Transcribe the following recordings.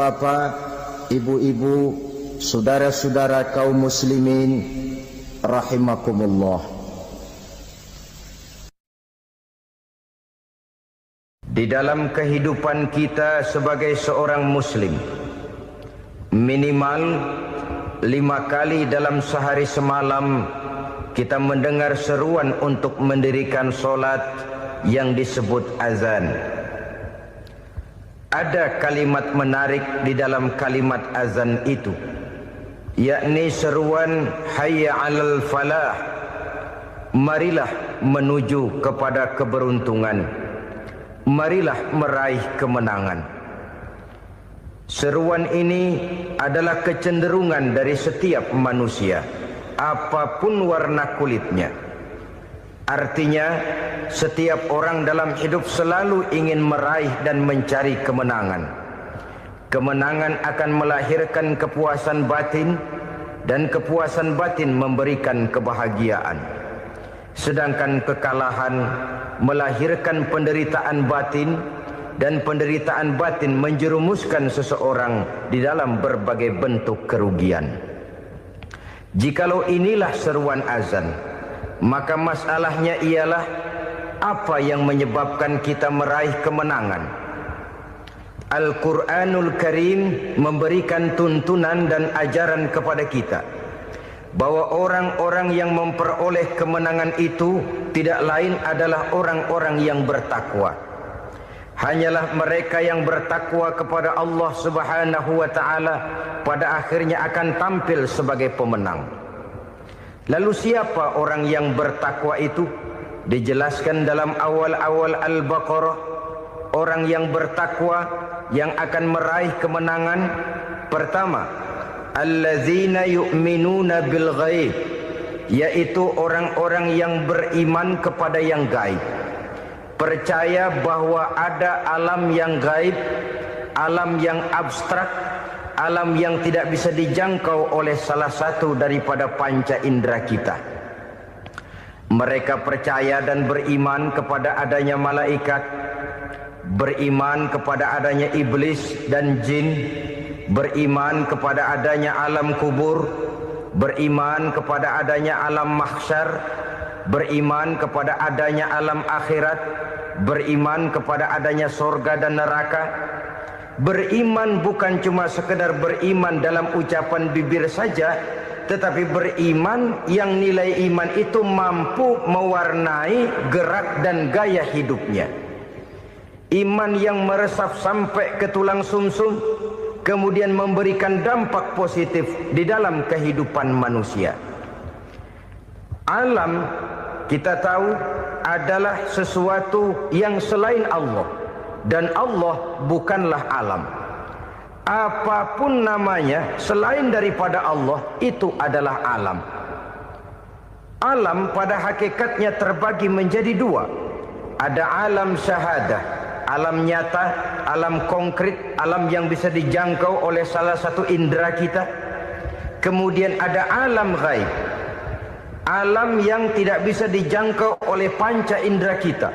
bapak-bapak, ibu-ibu, saudara-saudara kaum muslimin rahimakumullah. Di dalam kehidupan kita sebagai seorang muslim, minimal 5 kali dalam sehari semalam kita mendengar seruan untuk mendirikan solat yang disebut azan. Ada kalimat menarik di dalam kalimat azan itu, yakni seruan hayya 'alal falah, marilah menuju kepada keberuntungan, marilah meraih kemenangan. Seruan ini adalah kecenderungan dari setiap manusia, apapun warna kulitnya. Artinya, setiap orang dalam hidup selalu ingin meraih dan mencari kemenangan. Kemenangan akan melahirkan kepuasan batin, dan kepuasan batin memberikan kebahagiaan. Sedangkan kekalahan melahirkan penderitaan batin, dan penderitaan batin menjerumuskan seseorang di dalam berbagai bentuk kerugian. Jikalau inilah seruan azan, maka masalahnya ialah apa yang menyebabkan kita meraih kemenangan. Al-Quranul Karim memberikan tuntunan dan ajaran kepada kita bahwa orang-orang yang memperoleh kemenangan itu tidak lain adalah orang-orang yang bertakwa. Hanyalah mereka yang bertakwa kepada Allah Subhanahu wa ta'ala pada akhirnya akan tampil sebagai pemenang. Lalu siapa orang yang bertakwa itu? Dijelaskan dalam awal-awal Al-Baqarah, orang yang bertakwa yang akan meraih kemenangan. Pertama, allazina yu'minuna bil ghaib, yaitu orang-orang yang beriman kepada yang gaib. Percaya bahwa ada alam yang gaib, alam yang abstrak, alam yang tidak bisa dijangkau oleh salah satu daripada panca indera kita. Mereka percaya dan beriman kepada adanya malaikat, beriman kepada adanya iblis dan jin, beriman kepada adanya alam kubur, beriman kepada adanya alam mahsyar, beriman kepada adanya alam akhirat, beriman kepada adanya surga dan neraka. Beriman bukan cuma sekedar beriman dalam ucapan bibir saja, tetapi beriman yang nilai iman itu mampu mewarnai gerak dan gaya hidupnya. Iman yang meresap sampai ke tulang sumsum, kemudian memberikan dampak positif di dalam kehidupan manusia. Alam, kita tahu, adalah sesuatu yang selain Allah, dan Allah bukanlah alam. Apapun namanya selain daripada Allah, itu adalah alam. Alam pada hakikatnya terbagi menjadi dua. Ada alam syahadah, alam nyata, alam konkret, alam yang bisa dijangkau oleh salah satu indera kita. Kemudian ada alam ghaib, alam yang tidak bisa dijangkau oleh panca indera kita,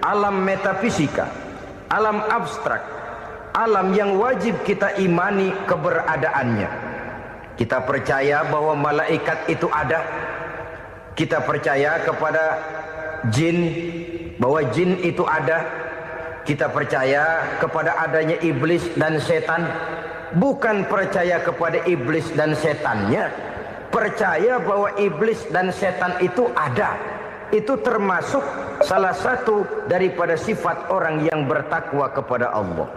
alam metafisika, alam abstrak, alam yang wajib kita imani keberadaannya. Kita percaya bahwa malaikat itu ada. Kita percaya kepada jin, bahwa jin itu ada. Kita percaya kepada adanya iblis dan setan. Bukan percaya kepada iblis dan setannya, percaya bahwa iblis dan setan itu ada. Itu termasuk salah satu daripada sifat orang yang bertakwa kepada Allah.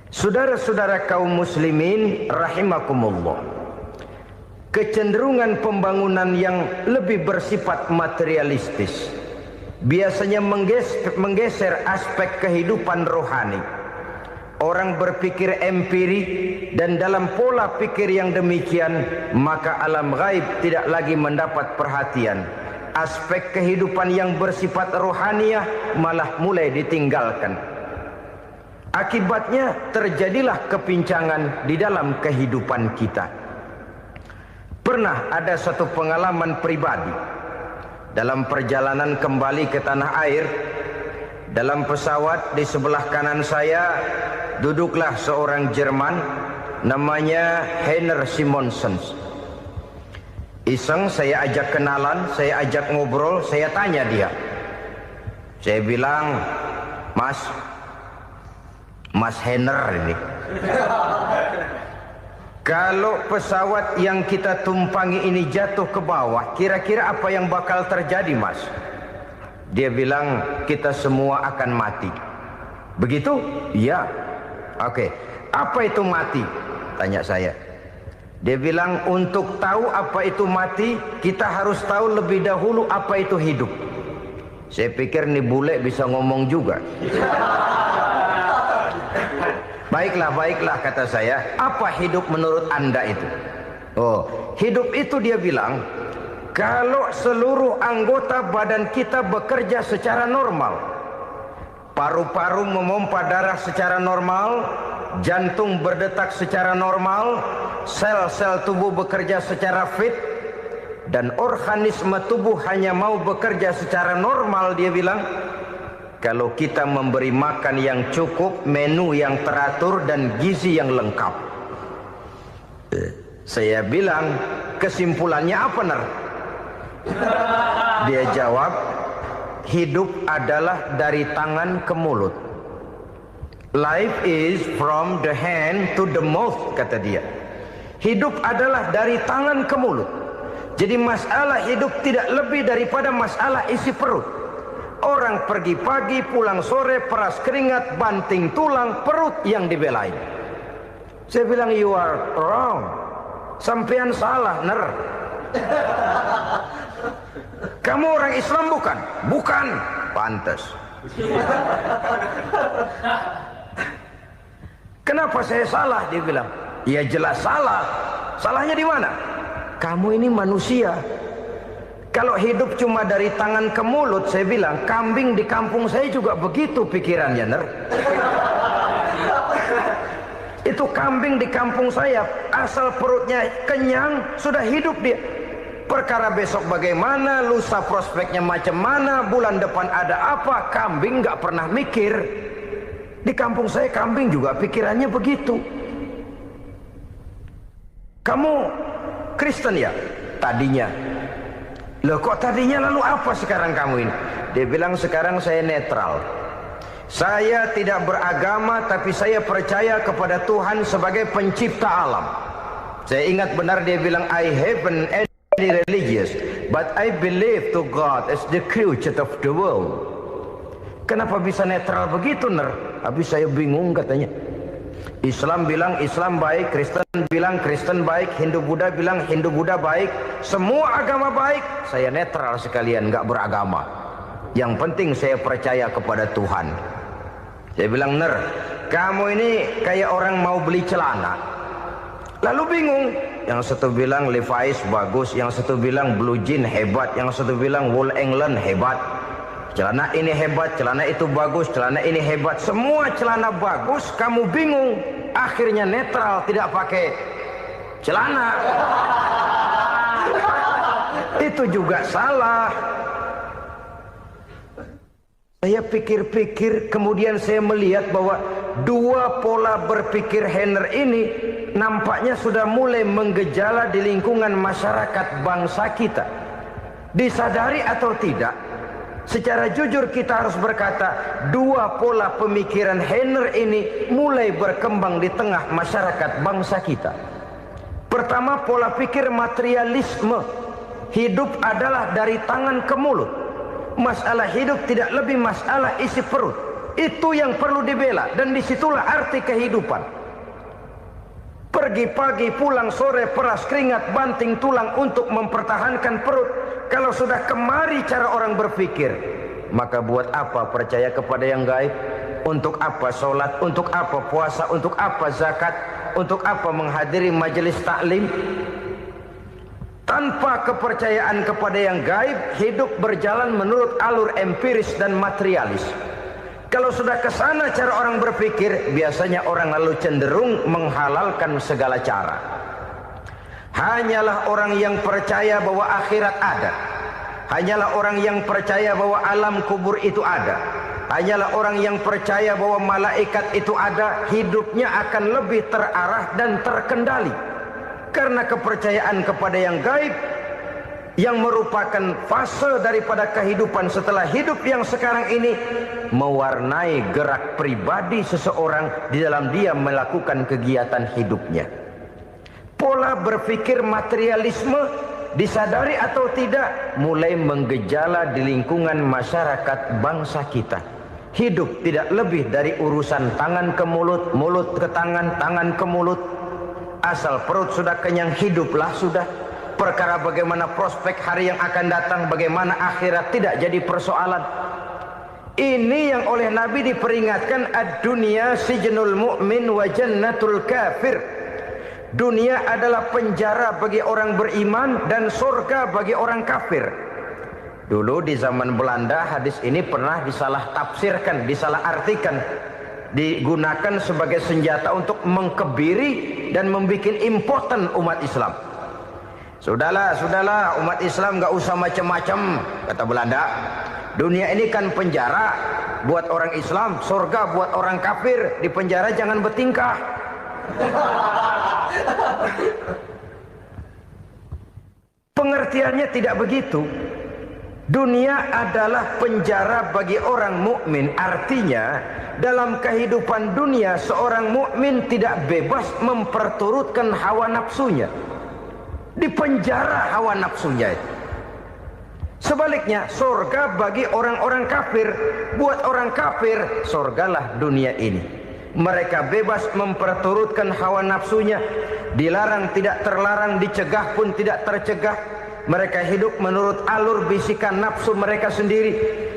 Saudara-saudara kaum muslimin rahimakumullah, kecenderungan pembangunan yang lebih bersifat materialistis biasanya menggeser aspek kehidupan rohani. Orang berpikir empiri, dan dalam pola pikir yang demikian, maka alam gaib tidak lagi mendapat perhatian. Aspek kehidupan yang bersifat rohaniah malah mulai ditinggalkan. Akibatnya terjadilah kepincangan di dalam kehidupan kita. Pernah ada satu pengalaman pribadi dalam perjalanan kembali ke tanah air. Dalam pesawat di sebelah kanan saya duduklah seorang Jerman namanya Heiner Simonsen. Iseng saya ajak kenalan, saya ajak ngobrol, saya tanya dia. Saya bilang, Mas Heiner ini, kalau pesawat yang kita tumpangi ini jatuh ke bawah, kira-kira apa yang bakal terjadi, Mas? Dia bilang, kita semua akan mati. Begitu? Iya. Oke. Apa itu mati? Tanya saya. Dia bilang, untuk tahu apa itu mati, kita harus tahu lebih dahulu apa itu hidup. Saya pikir nih bule bisa ngomong juga. Baiklah kata saya. Apa hidup menurut Anda itu? Oh, hidup itu dia bilang, kalau seluruh anggota badan kita bekerja secara normal, paru-paru memompa darah secara normal, jantung berdetak secara normal, sel-sel tubuh bekerja secara fit, dan organisme tubuh hanya mau bekerja secara normal, dia bilang, kalau kita memberi makan yang cukup, menu yang teratur, dan gizi yang lengkap. Saya bilang, kesimpulannya apa, Ner? Dia jawab, hidup adalah dari tangan ke mulut. Life is from the hand to the mouth, kata dia. Hidup adalah dari tangan ke mulut. Jadi masalah hidup tidak lebih daripada masalah isi perut. Orang pergi pagi, pulang sore, peras keringat, banting tulang, perut yang dibelain. Saya bilang, you are wrong. Sampean salah, Ner. Kamu orang Islam bukan? Bukan. Pantes. Kenapa saya salah? Dia bilang, ya jelas salah. Salahnya di mana? Kamu ini manusia. Kalau hidup cuma dari tangan ke mulut, saya bilang, kambing di kampung saya juga begitu pikirannya, Ner. Itu kambing di kampung saya, asal perutnya kenyang, sudah hidup dia. Perkara besok bagaimana, lusa prospeknya macam mana, bulan depan ada apa, kambing nggak pernah mikir. Di kampung saya kambing juga pikirannya begitu. Kamu Kristen ya? Tadinya. Loh kok tadinya, lalu apa sekarang kamu ini? Dia bilang, sekarang saya netral. Saya tidak beragama, tapi saya percaya kepada Tuhan sebagai pencipta alam. Saya ingat benar dia bilang, I haven't any religious, but I believe to God as the creator of the world. Kenapa bisa netral begitu, Ner? Habis saya bingung katanya. Islam bilang Islam baik, Kristen bilang Kristen baik, Hindu Buddha bilang Hindu Buddha baik, semua agama baik. Saya netral sekalian, nggak beragama. Yang penting saya percaya kepada Tuhan. Saya bilang, Ner, kamu ini kayak orang mau beli celana, lalu bingung. Yang satu bilang Levi's bagus, yang satu bilang Blue Jean hebat, yang satu bilang Wool England hebat. Celana ini hebat, celana itu bagus, celana ini hebat. Semua celana bagus, kamu bingung. Akhirnya netral, tidak pakai celana. Itu juga salah. Saya pikir-pikir, kemudian saya melihat bahwa dua pola berpikir Heiner ini nampaknya sudah mulai menggejala di lingkungan masyarakat bangsa kita. Disadari atau tidak, secara jujur kita harus berkata, dua pola pemikiran Heiner ini mulai berkembang di tengah masyarakat bangsa kita. Pertama, pola pikir materialisme. Hidup adalah dari tangan ke mulut. Masalah hidup tidak lebih masalah isi perut. Itu yang perlu dibela, dan disitulah arti kehidupan. Pergi pagi, pulang sore, peras keringat, banting tulang untuk mempertahankan perut. Kalau sudah kemari cara orang berpikir, maka buat apa percaya kepada yang gaib? Untuk apa sholat? Untuk apa puasa? Untuk apa zakat? Untuk apa menghadiri majelis taklim? Tanpa kepercayaan kepada yang gaib, hidup berjalan menurut alur empiris dan materialis. Kalau sudah ke sana cara orang berpikir, biasanya orang lalu cenderung menghalalkan segala cara. Hanyalah orang yang percaya bahwa akhirat ada, hanyalah orang yang percaya bahwa alam kubur itu ada, hanyalah orang yang percaya bahwa malaikat itu ada, hidupnya akan lebih terarah dan terkendali. Karena kepercayaan kepada yang gaib, yang merupakan fase daripada kehidupan setelah hidup yang sekarang ini, mewarnai gerak pribadi seseorang di dalam dia melakukan kegiatan hidupnya. Pola berpikir materialisme, disadari atau tidak, mulai menggejala di lingkungan masyarakat bangsa kita. Hidup tidak lebih dari urusan tangan ke mulut, mulut ke tangan, tangan ke mulut. Asal perut sudah kenyang, hiduplah sudah. Perkara bagaimana prospek hari yang akan datang, bagaimana akhirat, tidak jadi persoalan. Ini yang oleh Nabi diperingatkan, ad-dunya sijnul mu'min wa jannatul kafir. Dunia adalah penjara bagi orang beriman dan surga bagi orang kafir. Dulu di zaman Belanda hadis ini pernah disalah tafsirkan, disalah artikan, digunakan sebagai senjata untuk mengkebiri dan membuat impoten umat Islam. Sudahlah umat Islam gak usah macam-macam, kata Belanda. Dunia ini kan penjara buat orang Islam, surga buat orang kafir. Di penjara jangan bertingkah. Pengertiannya tidak begitu. Dunia adalah penjara bagi orang mukmin. Artinya dalam kehidupan dunia seorang mukmin tidak bebas memperturutkan hawa nafsunya. Di penjara hawa nafsunya. Sebaliknya surga bagi orang-orang kafir. Buat orang kafir surgalah dunia ini. Mereka bebas memperturutkan hawa nafsunya. Dilarang tidak terlarang, dicegah pun tidak tercegah. Mereka hidup menurut alur bisikan nafsu mereka sendiri.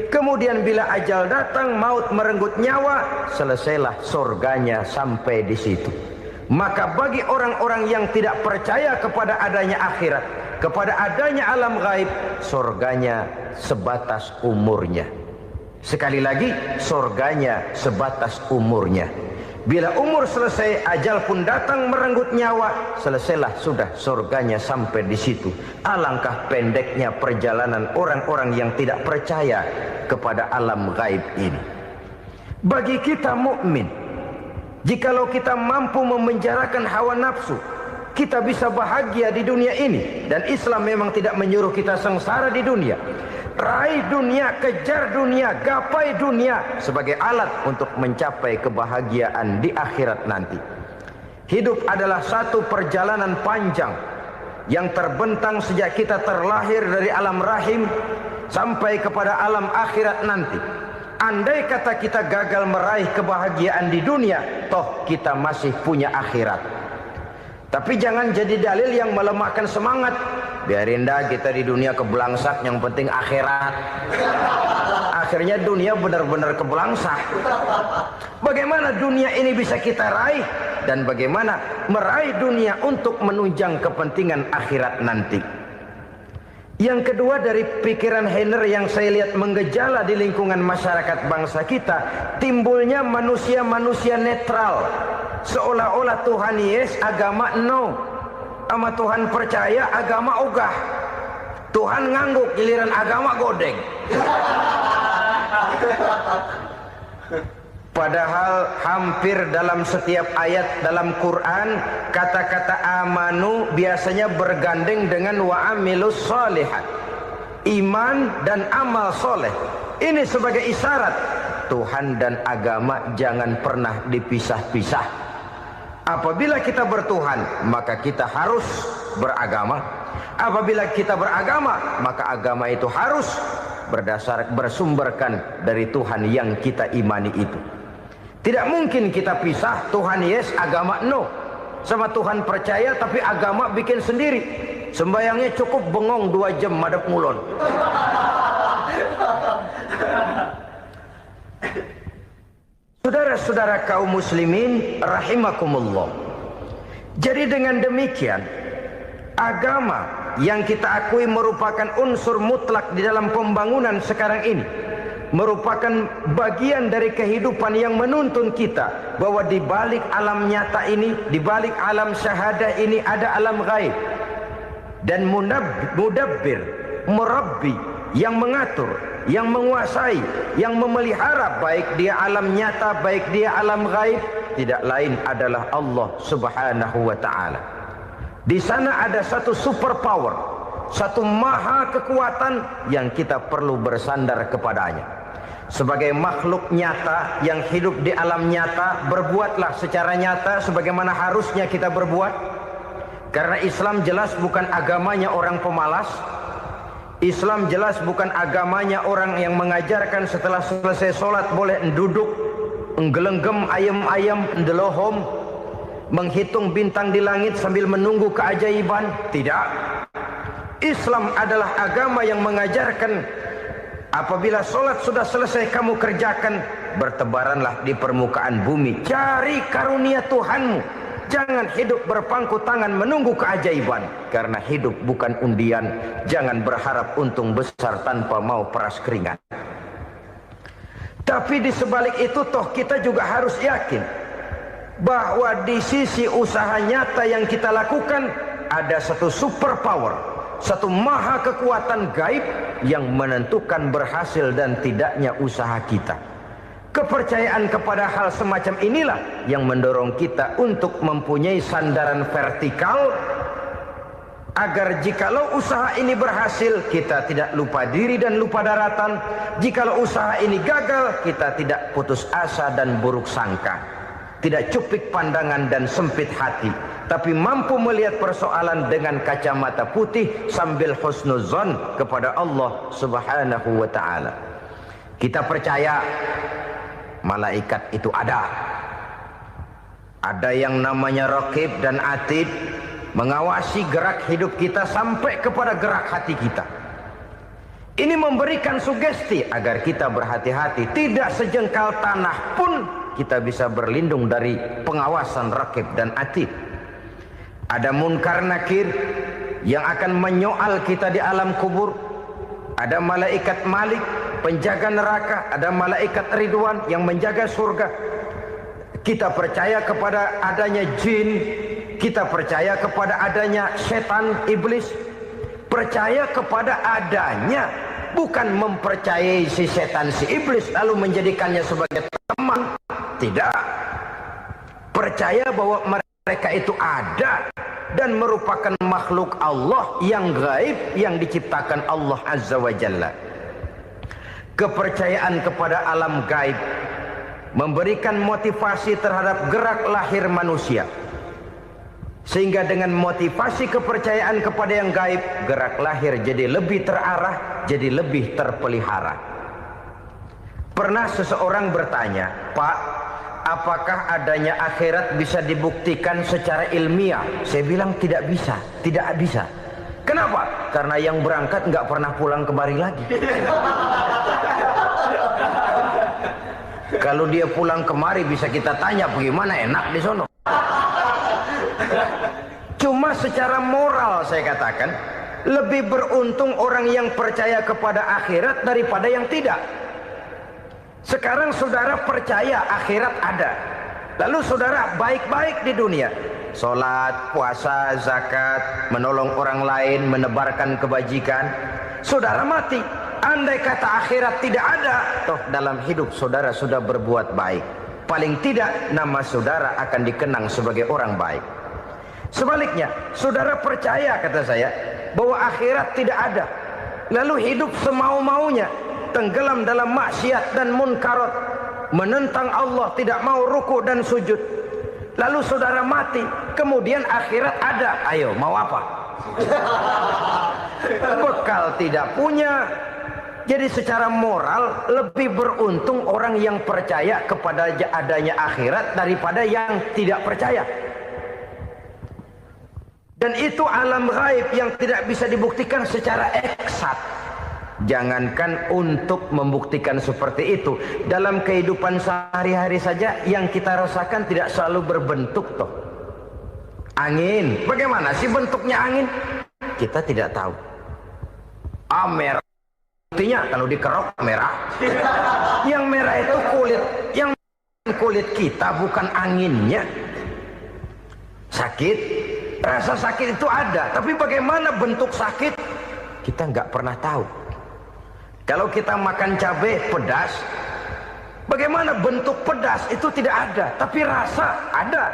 Kemudian bila ajal datang, maut merenggut nyawa, selesailah surganya sampai di situ. Maka bagi orang-orang yang tidak percaya kepada adanya akhirat, kepada adanya alam gaib, surganya sebatas umurnya. Sekali lagi, surganya sebatas umurnya. Bila umur selesai, ajal pun datang merenggut nyawa, selesailah sudah surganya sampai di situ. Alangkah pendeknya perjalanan orang-orang yang tidak percaya kepada alam gaib ini. Bagi kita mukmin, jikalau kita mampu memenjarakan hawa nafsu, kita bisa bahagia di dunia ini. Dan Islam memang tidak menyuruh kita sengsara di dunia. Raih dunia, kejar dunia, gapai dunia sebagai alat untuk mencapai kebahagiaan di akhirat nanti. Hidup adalah satu perjalanan panjang yang terbentang sejak kita terlahir dari alam rahim sampai kepada alam akhirat nanti. Andai kata kita gagal meraih kebahagiaan di dunia, toh kita masih punya akhirat. Tapi jangan jadi dalil yang melemahkan semangat. Biarin dah kita di dunia kebelangsak, yang penting akhirat. Akhirnya dunia benar-benar kebelangsak. Bagaimana dunia ini bisa kita raih, dan bagaimana meraih dunia untuk menunjang kepentingan akhirat nanti. Yang kedua, dari pikiran Heiner yang saya lihat menggejala di lingkungan masyarakat bangsa kita, timbulnya manusia-manusia netral. Seolah-olah Tuhan yes, agama no. Sama Tuhan percaya, agama ogah. Tuhan ngangguk, giliran agama godeng. Padahal hampir dalam setiap ayat dalam Quran, kata-kata amanu biasanya bergandeng dengan wa amilus sholihat. Iman dan amal soleh. Ini sebagai isyarat Tuhan dan agama jangan pernah dipisah-pisah. Apabila kita bertuhan, maka kita harus beragama. Apabila kita beragama, maka agama itu harus bersumberkan dari Tuhan yang kita imani itu. Tidak mungkin kita pisah, Tuhan yes, agama no. Sama Tuhan percaya tapi agama bikin sendiri. Sembayangnya cukup bengong 2 jam madep ngulon. Saudara-saudara kaum muslimin rahimakumullah. Jadi dengan demikian, agama yang kita akui merupakan unsur mutlak di dalam pembangunan sekarang ini, merupakan bagian dari kehidupan yang menuntun kita bahwa di balik alam nyata ini, di balik alam syahadah ini ada alam gaib. Dan mudabbir, murabbi yang mengatur, yang menguasai, yang memelihara, baik dia alam nyata, baik dia alam gaib, tidak lain adalah Allah Subhanahu wa ta'ala. Di sana ada satu super power, satu maha kekuatan yang kita perlu bersandar kepadanya. Sebagai makhluk nyata yang hidup di alam nyata, berbuatlah secara nyata sebagaimana harusnya kita berbuat. Karena Islam jelas bukan agamanya orang pemalas. Islam jelas bukan agamanya orang yang mengajarkan setelah selesai sholat boleh duduk, nggelenggem ayam-ayam, ndelohom, menghitung bintang di langit sambil menunggu keajaiban. Tidak. Islam adalah agama yang mengajarkan apabila sholat sudah selesai kamu kerjakan, bertebaranlah di permukaan bumi, cari karunia Tuhanmu. Jangan hidup berpangku tangan menunggu keajaiban. Karena hidup bukan undian. Jangan berharap untung besar tanpa mau peras keringat. Tapi di sebalik itu toh kita juga harus yakin bahwa di sisi usaha nyata yang kita lakukan ada satu super power, satu maha kekuatan gaib yang menentukan berhasil dan tidaknya usaha kita. Kepercayaan kepada hal semacam inilah yang mendorong kita untuk mempunyai sandaran vertikal, agar jikalau usaha ini berhasil, kita tidak lupa diri dan lupa daratan. Jikalau usaha ini gagal, kita tidak putus asa dan buruk sangka, tidak cupik pandangan dan sempit hati, tapi mampu melihat persoalan dengan kacamata putih sambil husnuzon kepada Allah Subhanahu wa ta'ala. Kita percaya malaikat itu ada. Ada yang namanya Raqib dan Atid, mengawasi gerak hidup kita sampai kepada gerak hati kita. Ini memberikan sugesti agar kita berhati-hati. Tidak sejengkal tanah pun kita bisa berlindung dari pengawasan Raqib dan Atid. Ada Munkar Nakir yang akan menyoal kita di alam kubur. Ada malaikat Malik, penjaga neraka. Ada malaikat Ridwan yang menjaga surga. Kita percaya kepada adanya jin, kita percaya kepada adanya setan, iblis. Percaya kepada adanya, bukan mempercayai si setan, si iblis lalu menjadikannya sebagai teman. Tidak. Percaya bahwa mereka itu ada dan merupakan makhluk Allah yang gaib yang diciptakan Allah Azza wa Jalla. Kepercayaan kepada alam gaib memberikan motivasi terhadap gerak lahir manusia, sehingga dengan motivasi kepercayaan kepada yang gaib, gerak lahir jadi lebih terarah, jadi lebih terpelihara. Pernah seseorang bertanya, "Pak, apakah adanya akhirat bisa dibuktikan secara ilmiah?" Saya bilang tidak bisa, tidak bisa. Kenapa? Karena yang berangkat nggak pernah pulang kembali lagi. Kalau dia pulang kemari bisa kita tanya bagaimana enak di sono. Cuma secara moral saya katakan, lebih beruntung orang yang percaya kepada akhirat daripada yang tidak. Sekarang saudara percaya akhirat ada, lalu saudara baik-baik di dunia, sholat, puasa, zakat, menolong orang lain, menebarkan kebajikan. Saudara mati, andai kata akhirat tidak ada, toh dalam hidup saudara sudah berbuat baik. Paling tidak nama saudara akan dikenang sebagai orang baik. Sebaliknya, saudara percaya, kata saya, bahwa akhirat tidak ada, lalu hidup semau-maunya, tenggelam dalam maksiat dan munkarat, menentang Allah, tidak mau ruku dan sujud. Lalu saudara mati, kemudian akhirat ada. Ayo, mau apa? Bekal tidak punya. Jadi secara moral lebih beruntung orang yang percaya kepada adanya akhirat daripada yang tidak percaya. Dan itu alam gaib yang tidak bisa dibuktikan secara eksat. Jangankan untuk membuktikan seperti itu, dalam kehidupan sehari-hari saja yang kita rasakan tidak selalu berbentuk toh. Angin, bagaimana sih bentuknya angin? Kita tidak tahu. Merah, buktinya kalau dikerok merah. Yang merah itu kulit, yang kulit kita bukan anginnya. Sakit, rasa sakit itu ada, tapi bagaimana bentuk sakit kita nggak pernah tahu. Kalau kita makan cabai pedas, bagaimana bentuk pedas itu tidak ada, tapi rasa ada.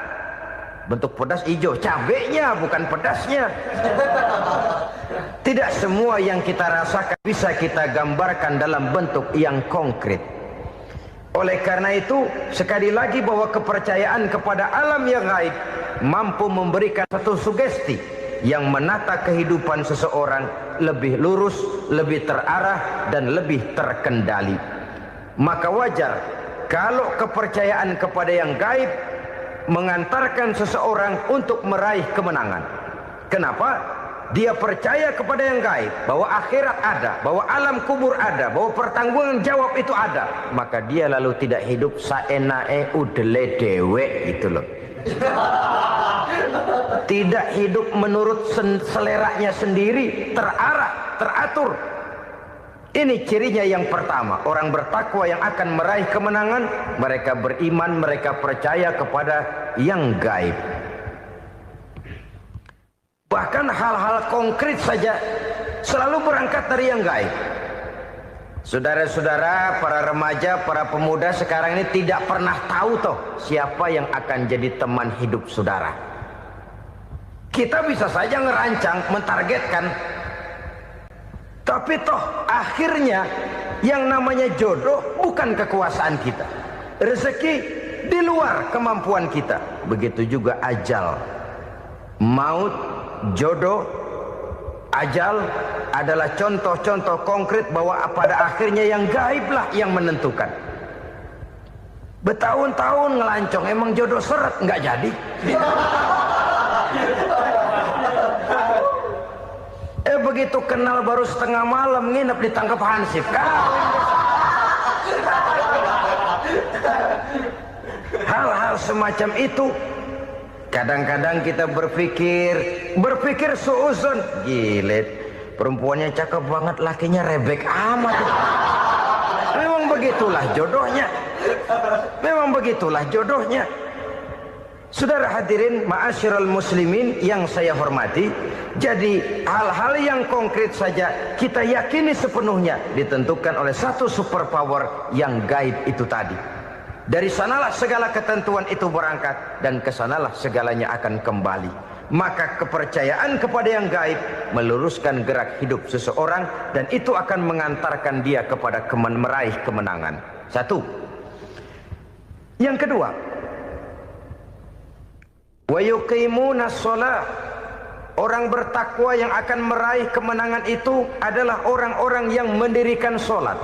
Bentuk pedas hijau, cabenya bukan pedasnya. Tidak semua yang kita rasakan bisa kita gambarkan dalam bentuk yang konkret. Oleh karena itu, sekali lagi bahwa kepercayaan kepada alam yang gaib mampu memberikan satu sugesti yang menata kehidupan seseorang lebih lurus, lebih terarah, dan lebih terkendali. Maka wajar kalau kepercayaan kepada yang gaib mengantarkan seseorang untuk meraih kemenangan. Kenapa? Dia percaya kepada yang gaib, bahwa akhirat ada, bahwa alam kubur ada, bahwa pertanggungan jawab itu ada. Maka dia lalu tidak hidup saenae udele dewe gitu loh. Tidak hidup menurut seleranya sendiri, terarah, teratur. Ini cirinya yang pertama. Orang bertakwa yang akan meraih kemenangan, mereka beriman, mereka percaya kepada yang gaib. Bahkan hal-hal konkret saja selalu berangkat dari yang gaib. Saudara-saudara, para remaja, para pemuda sekarang ini tidak pernah tahu toh siapa yang akan jadi teman hidup saudara. Kita bisa saja ngerancang, mentargetkan, tapi toh akhirnya yang namanya jodoh bukan kekuasaan kita. Rezeki di luar kemampuan kita. Begitu juga ajal, maut, jodoh, ajal adalah contoh-contoh konkret bahwa pada akhirnya yang gaiblah yang menentukan. Bertahun-tahun ngelancong, emang jodoh seret nggak jadi. Begitu kenal baru setengah malam nginep ditangkap hansip. Hal-hal semacam itu kadang-kadang kita berpikir suuzon, gilet, perempuannya cakep banget, lakinya rebek amat. Memang begitulah jodohnya. Memang begitulah jodohnya. Saudara hadirin ma'asyiral muslimin yang saya hormati, jadi hal-hal yang konkret saja kita yakini sepenuhnya ditentukan oleh satu superpower yang gaib itu tadi. Dari sanalah segala ketentuan itu berangkat dan kesanalah segalanya akan kembali. Maka kepercayaan kepada yang gaib meluruskan gerak hidup seseorang dan itu akan mengantarkan dia kepada meraih kemenangan. Satu. Yang kedua, wa yuqimuna shalah. Orang bertakwa yang akan meraih kemenangan itu adalah orang-orang yang mendirikan sholat.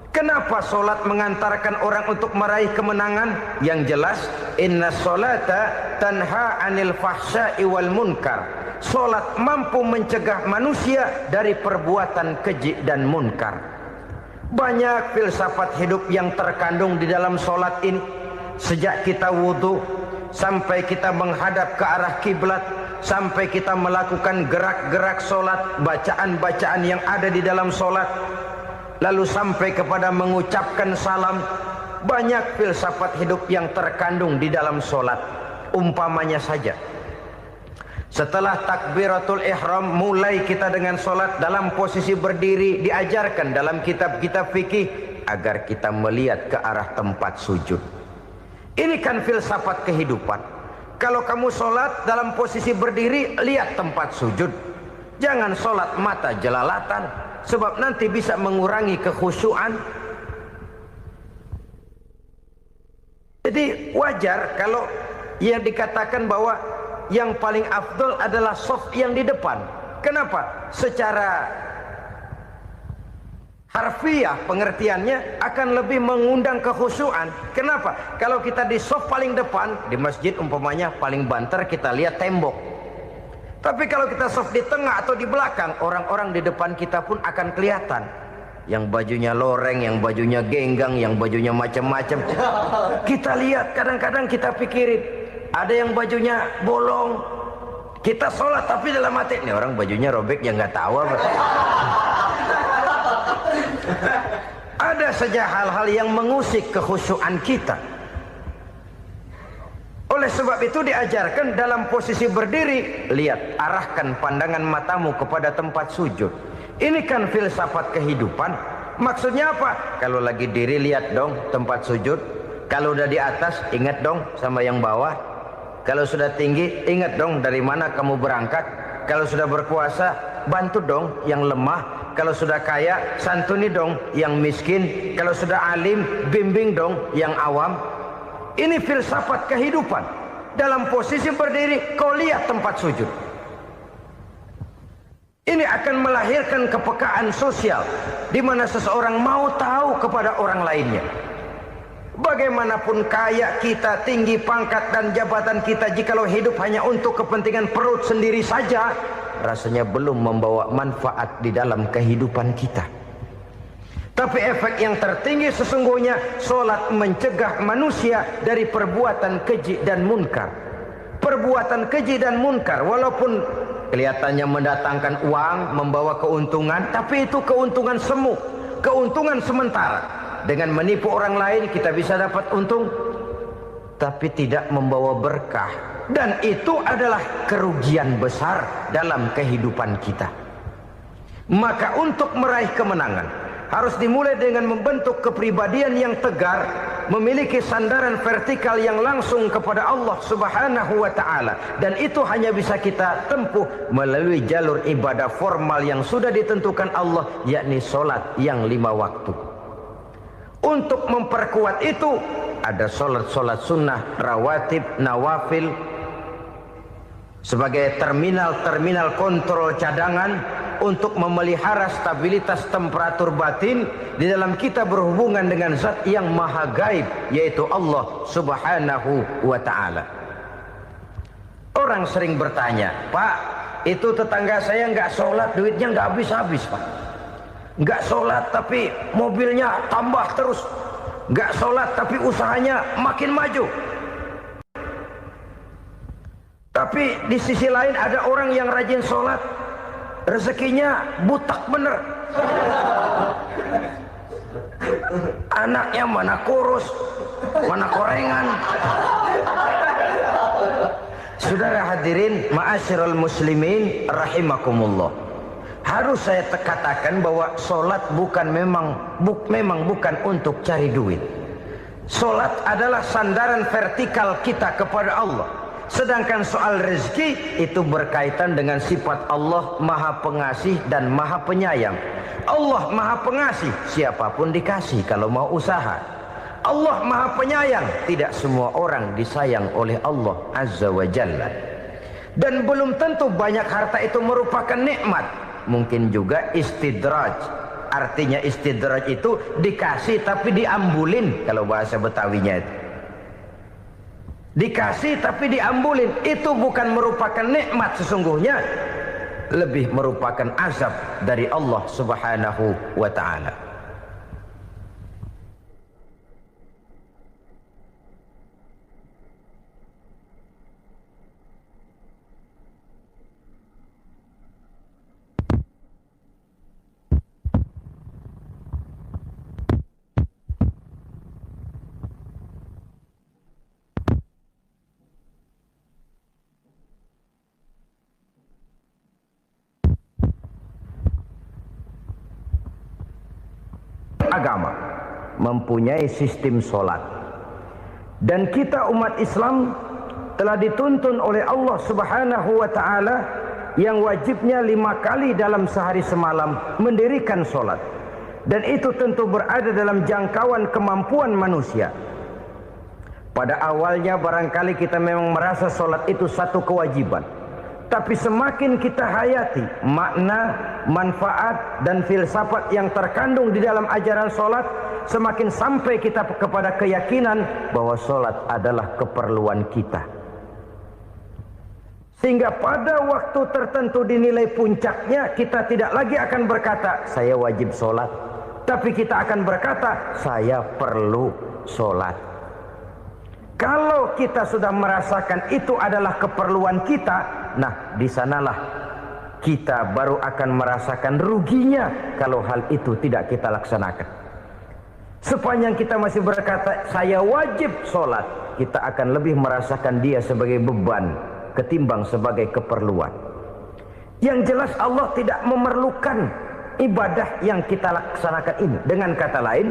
Kenapa sholat mengantarkan orang untuk meraih kemenangan? Yang jelas, inna sholata tanha anil fahsya'i wal munkar. Sholat mampu mencegah manusia dari perbuatan keji dan munkar. Banyak filsafat hidup yang terkandung di dalam sholat ini. Sejak kita wudhu sampai kita menghadap ke arah kiblat, sampai kita melakukan gerak-gerak sholat, bacaan-bacaan yang ada di dalam sholat, lalu sampai kepada mengucapkan salam. Banyak filsafat hidup yang terkandung di dalam sholat. Umpamanya saja, setelah takbiratul ihram mulai kita dengan sholat dalam posisi berdiri, diajarkan dalam kitab-kitab fikih agar kita melihat ke arah tempat sujud. Ini kan filsafat kehidupan. Kalau kamu sholat dalam posisi berdiri, lihat tempat sujud. Jangan sholat mata jelalatan, sebab nanti bisa mengurangi kekhusyuan. Jadi wajar kalau yang dikatakan bahwa yang paling afdol adalah shaf yang di depan. Kenapa? Secara harfiah pengertiannya akan lebih mengundang kekhusyuan. Kenapa? Kalau kita di shaf paling depan di masjid umpamanya paling banter kita lihat tembok. Tapi kalau kita shaf di tengah atau di belakang, orang-orang di depan kita pun akan kelihatan. Yang bajunya loreng, yang bajunya genggang, yang bajunya macam-macam. Kita lihat, kadang-kadang kita pikirin, ada yang bajunya bolong. Kita sholat tapi dalam hati, ini orang bajunya robek yang nggak tahu apa. Ada saja hal-hal yang mengusik kekhusyuan kita. Oleh sebab itu diajarkan dalam posisi berdiri, lihat, arahkan pandangan matamu kepada tempat sujud. Ini kan filsafat kehidupan. Maksudnya apa? Kalau lagi diri lihat dong tempat sujud. Kalau udah di atas ingat dong sama yang bawah. Kalau sudah tinggi ingat dong dari mana kamu berangkat. Kalau sudah berkuasa bantu dong yang lemah. Kalau sudah kaya santuni dong yang miskin. Kalau sudah alim bimbing dong yang awam. Ini filsafat kehidupan. Dalam posisi berdiri kau lihat tempat sujud. Ini akan melahirkan kepekaan sosial di mana seseorang mau tahu kepada orang lainnya. Bagaimanapun kaya kita, tinggi pangkat dan jabatan kita, jikalau hidup hanya untuk kepentingan perut sendiri saja, rasanya belum membawa manfaat di dalam kehidupan kita. Tapi efek yang tertinggi sesungguhnya, solat mencegah manusia dari perbuatan keji dan munkar. Perbuatan keji dan munkar walaupun kelihatannya mendatangkan uang, membawa keuntungan, tapi itu keuntungan semu, keuntungan sementara. Dengan menipu orang lain kita bisa dapat untung, tapi tidak membawa berkah. Dan itu adalah kerugian besar dalam kehidupan kita. Maka untuk meraih kemenangan harus dimulai dengan membentuk kepribadian yang tegar, memiliki sandaran vertikal yang langsung kepada Allah Subhanahu wa ta'ala. Dan itu hanya bisa kita tempuh melalui jalur ibadah formal yang sudah ditentukan Allah, yakni solat yang 5 waktu. Untuk memperkuat itu ada solat-solat sunnah, rawatib, nawafil sebagai terminal-terminal kontrol cadangan untuk memelihara stabilitas temperatur batin di dalam kita berhubungan dengan zat yang maha gaib, yaitu Allah Subhanahu wa ta'ala. Orang sering bertanya, Pak, itu tetangga saya nggak sholat, duitnya nggak habis-habis, Pak. Nggak sholat tapi mobilnya tambah terus. Nggak sholat tapi usahanya makin maju. Tapi di sisi lain ada orang yang rajin sholat, rezekinya butak bener. Anaknya mana kurus, mana korengan. Saudara hadirin ma'asyiral muslimin rahimakumullah. Harus saya katakan bahwa solat memang bukan untuk cari duit. Solat adalah sandaran vertikal kita kepada Allah. Sedangkan soal rezeki itu berkaitan dengan sifat Allah maha pengasih dan maha penyayang. Allah maha pengasih, siapapun dikasih kalau mau usaha. Allah maha penyayang, tidak semua orang disayang oleh Allah Azza wa Jalla. Dan belum tentu banyak harta itu merupakan nikmat. Mungkin juga istidraj. Artinya istidraj itu dikasih tapi diambulin, kalau bahasa Betawinya itu. Dikasih tapi diambulin, itu bukan merupakan nikmat sesungguhnya, lebih merupakan azab dari Allah Subhanahu wa ta'ala. Agama mempunyai sistem solat, dan kita umat Islam telah dituntun oleh Allah Subhanahu wa ta'ala yang wajibnya 5 kali dalam sehari semalam mendirikan solat, dan itu tentu berada dalam jangkauan kemampuan manusia. Pada awalnya barangkali kita memang merasa solat itu satu kewajiban, tapi semakin kita hayati makna, manfaat dan filsafat yang terkandung di dalam ajaran solat, semakin sampai kita kepada keyakinan bahwa solat adalah keperluan kita. Sehingga pada waktu tertentu dinilai puncaknya, kita tidak lagi akan berkata saya wajib solat, tapi kita akan berkata saya perlu solat. Kalau kita sudah merasakan itu adalah keperluan kita, nah di sanalah kita baru akan merasakan ruginya kalau hal itu tidak kita laksanakan. Sepanjang kita masih berkata saya wajib sholat, kita akan lebih merasakan dia sebagai beban ketimbang sebagai keperluan. Yang jelas Allah tidak memerlukan ibadah yang kita laksanakan ini. Dengan kata lain,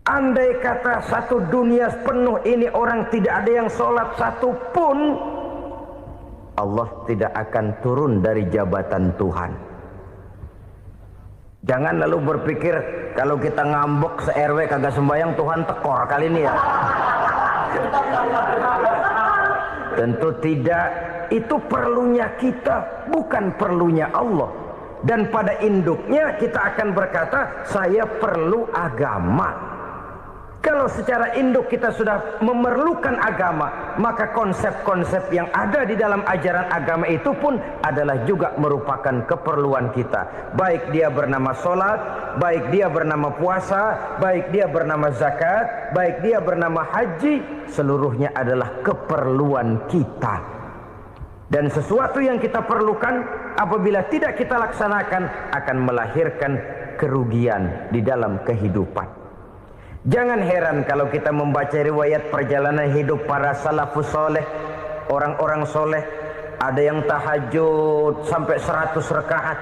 andai kata satu dunia penuh ini orang tidak ada yang sholat satu pun, Allah tidak akan turun dari jabatan Tuhan. Jangan lalu berpikir kalau kita ngambek se-RW kagak sembahyang Tuhan tekor kali ini ya. Tentu tidak. Itu perlunya kita, bukan perlunya Allah. Dan pada induknya kita akan berkata, saya perlu agama. Kalau secara induk kita sudah memerlukan agama, maka konsep-konsep yang ada di dalam ajaran agama itu pun adalah juga merupakan keperluan kita. Baik dia bernama sholat, baik dia bernama puasa, baik dia bernama zakat, baik dia bernama haji, seluruhnya adalah keperluan kita. Dan sesuatu yang kita perlukan apabila tidak kita laksanakan akan melahirkan kerugian di dalam kehidupan. Jangan heran kalau kita membaca riwayat perjalanan hidup para salafus soleh, orang-orang soleh. Ada yang tahajud sampai 100 rakaat,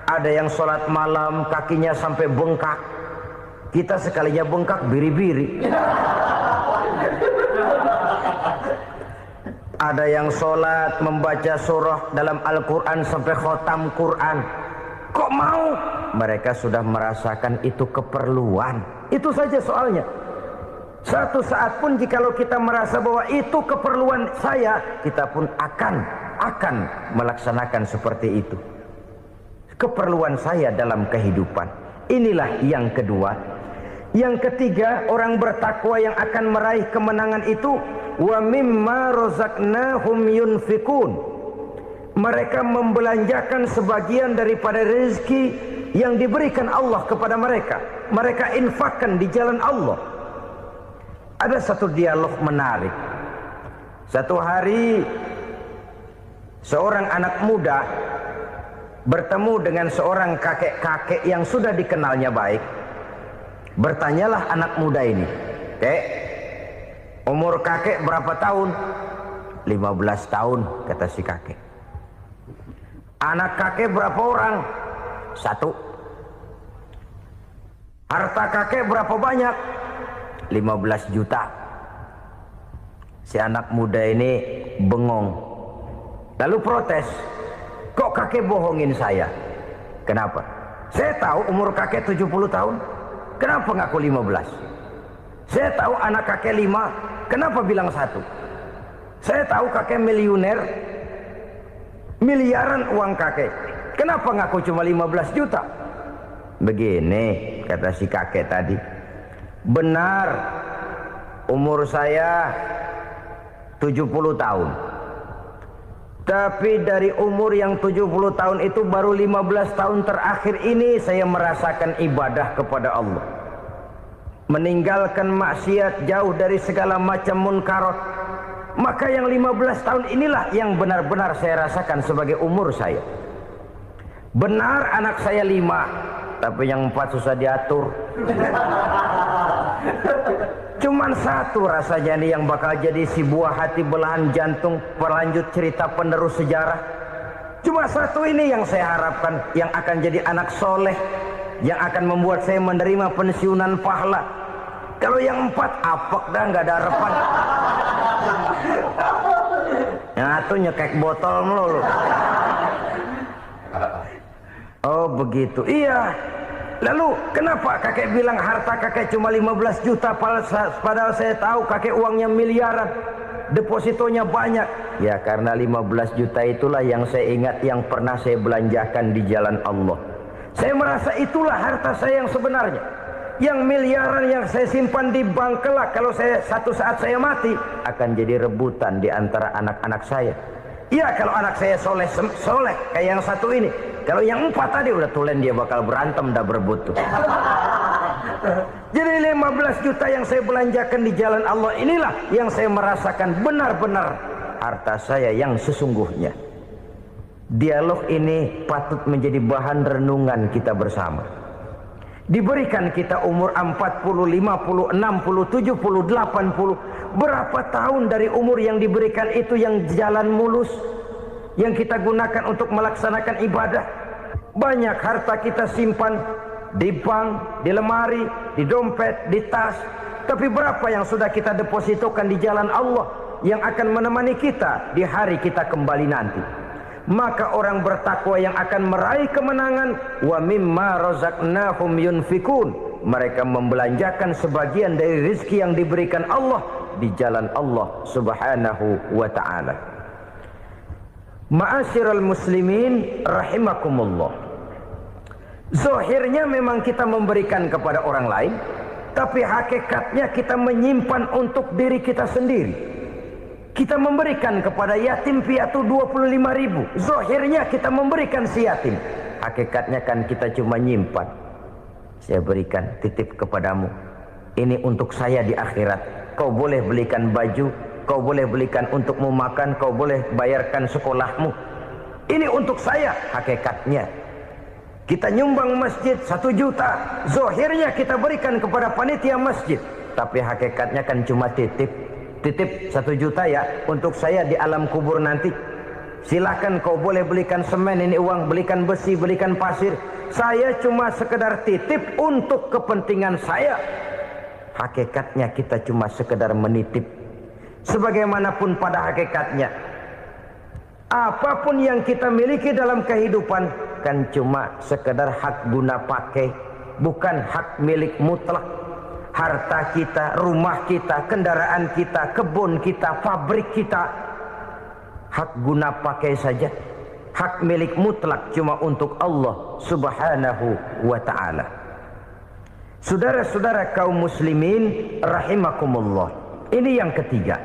ada yang sholat malam kakinya sampai bengkak. Kita sekalinya bengkak biri-biri. Ada yang sholat membaca surah dalam Al-Quran sampai khotam Quran. Kok mau? Mereka sudah merasakan itu keperluan. Itu saja soalnya. Satu saat pun jikalau kita merasa bahwa itu keperluan saya, kita pun akan melaksanakan seperti itu. Keperluan saya dalam kehidupan. Inilah yang kedua. Yang ketiga, orang bertakwa yang akan meraih kemenangan itu, wa mimma razaqnahum yunfikun. Mereka membelanjakan sebagian daripada rezeki yang diberikan Allah kepada mereka. Mereka infakkan di jalan Allah. Ada satu dialog menarik. Satu hari seorang anak muda bertemu dengan seorang kakek-kakek yang sudah dikenalnya baik. Bertanyalah anak muda ini, "Kek, umur kakek berapa tahun?" 15 tahun, kata si kakek. "Anak kakek berapa orang?" 1. "Harta kakek berapa banyak?" 15 juta. Si anak muda ini bengong. Lalu protes, "Kok kakek bohongin saya?" "Kenapa?" "Saya tahu umur kakek 70 tahun. Kenapa ngaku 15? Saya tahu anak kakek 5. Kenapa bilang 1? Saya tahu kakek miliuner, miliaran uang kakek. Kenapa ngaku cuma 15 juta? Begini, kata si kakek tadi. Benar, umur saya 70 tahun. Tapi dari umur yang 70 tahun itu baru 15 tahun terakhir ini saya merasakan ibadah kepada Allah. Meninggalkan maksiat, jauh dari segala macam munkarat. Maka yang 15 tahun inilah yang benar-benar saya rasakan sebagai umur saya. Benar anak saya 5, tapi yang 4 susah diatur. Cuman 1 rasanya nih yang bakal jadi si buah hati belahan jantung berlanjut cerita penerus sejarah. Cuma 1 ini yang saya harapkan, yang akan jadi anak soleh, yang akan membuat saya menerima pensiunan pahala. Kalau yang 4 apek dah, nggak ada harapan. Yang 1 nyekek botol melulu. Oh begitu, iya. Lalu kenapa kakek bilang harta kakek cuma 15 juta padahal saya tahu kakek uangnya miliaran, depositonya banyak? Ya karena 15 juta itulah yang saya ingat yang pernah saya belanjakan di jalan Allah. Saya merasa itulah harta saya yang sebenarnya. Yang miliaran yang saya simpan di bank kelak, kalau satu saat saya mati akan jadi rebutan di antara anak-anak saya. Iya kalau anak saya soleh kayak yang 1 ini. Kalau yang 4 tadi udah tulen dia bakal berantem dah berebut tuh. Jadi 15 juta yang saya belanjakan di jalan Allah inilah yang saya merasakan benar-benar harta saya yang sesungguhnya. Dialog ini patut menjadi bahan renungan kita bersama. Diberikan kita umur 40, 50, 60, 70, 80. Berapa tahun dari umur yang diberikan itu yang jalan mulus, yang kita gunakan untuk melaksanakan ibadah? Banyak harta kita simpan di bank, di lemari, di dompet, di tas. Tapi berapa yang sudah kita depositokan di jalan Allah yang akan menemani kita di hari kita kembali nanti? Maka orang bertakwa yang akan meraih kemenangan, wa mimma razaqnahum yunfikun, mereka membelanjakan sebagian dari rezeki yang diberikan Allah di jalan Allah Subhanahu wa ta'ala. Ma'asyiral muslimin rahimakumullah. Zahirnya memang kita memberikan kepada orang lain, tapi hakikatnya kita menyimpan untuk diri kita sendiri. Kita memberikan kepada yatim piatu 25.000. Zahirnya kita memberikan si yatim, hakikatnya kan kita cuma nyimpan. Saya berikan, titip kepadamu, ini untuk saya di akhirat. Kau boleh belikan baju, kau boleh belikan untukmu makan, kau boleh bayarkan sekolahmu. Ini untuk saya. Hakikatnya kita nyumbang masjid 1 juta, zahirnya kita berikan kepada panitia masjid, tapi hakikatnya kan cuma titip 1 juta ya, untuk saya di alam kubur nanti. Silakan kau boleh belikan semen, ini uang, belikan besi, belikan pasir. Saya cuma sekedar titip untuk kepentingan saya. Hakikatnya kita cuma sekedar menitip. Sebagaimanapun pada hakikatnya, apapun yang kita miliki dalam kehidupan kan cuma sekedar hak guna pakai, bukan hak milik mutlak. Harta kita, rumah kita, kendaraan kita, kebun kita, pabrik kita, hak guna pakai saja. Hak milik mutlak cuma untuk Allah Subhanahu wa ta'ala. Saudara-saudara kaum muslimin rahimakumullah. Ini yang ketiga.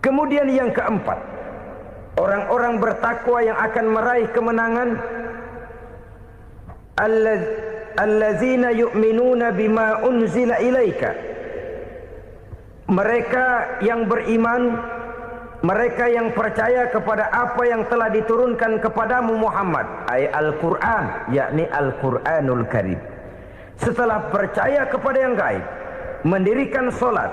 Kemudian yang keempat, orang-orang bertakwa yang akan meraih kemenangan, allazina yu'minuna bima unzila ilaika. Mereka yang beriman, mereka yang percaya kepada apa yang telah diturunkan kepadamu Muhammad, ay Al-Quran, yakni Al-Quranul Karim. Setelah percaya kepada yang gaib, mendirikan solat,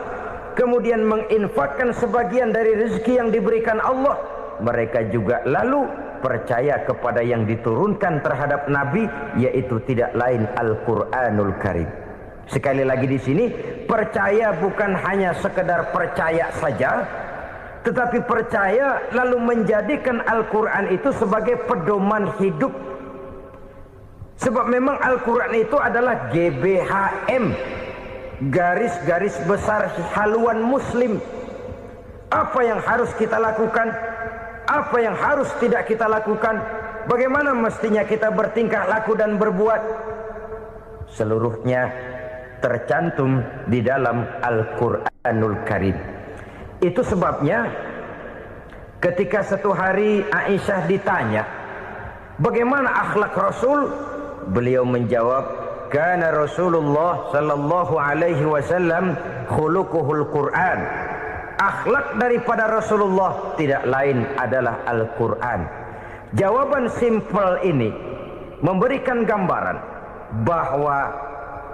kemudian menginfakkan sebagian dari rezeki yang diberikan Allah, mereka juga lalu percaya kepada yang diturunkan terhadap Nabi, yaitu tidak lain Al-Quranul Karim. Sekali lagi di sini, percaya bukan hanya sekedar percaya saja, tetapi percaya lalu menjadikan Al-Quran itu sebagai pedoman hidup. Sebab memang Al-Quran itu adalah GBHM, garis-garis besar haluan muslim. Apa yang harus kita lakukan, apa yang harus tidak kita lakukan, bagaimana mestinya kita bertingkah laku dan berbuat, seluruhnya tercantum di dalam Al-Quranul Karim. Itu sebabnya ketika satu hari Aisyah ditanya bagaimana akhlak Rasul, beliau menjawab, kana Rasulullah sallallahu alaihi wasallam khuluquhul Quran. Akhlak daripada Rasulullah tidak lain adalah Al-Quran. Jawaban simpel ini memberikan gambaran bahwa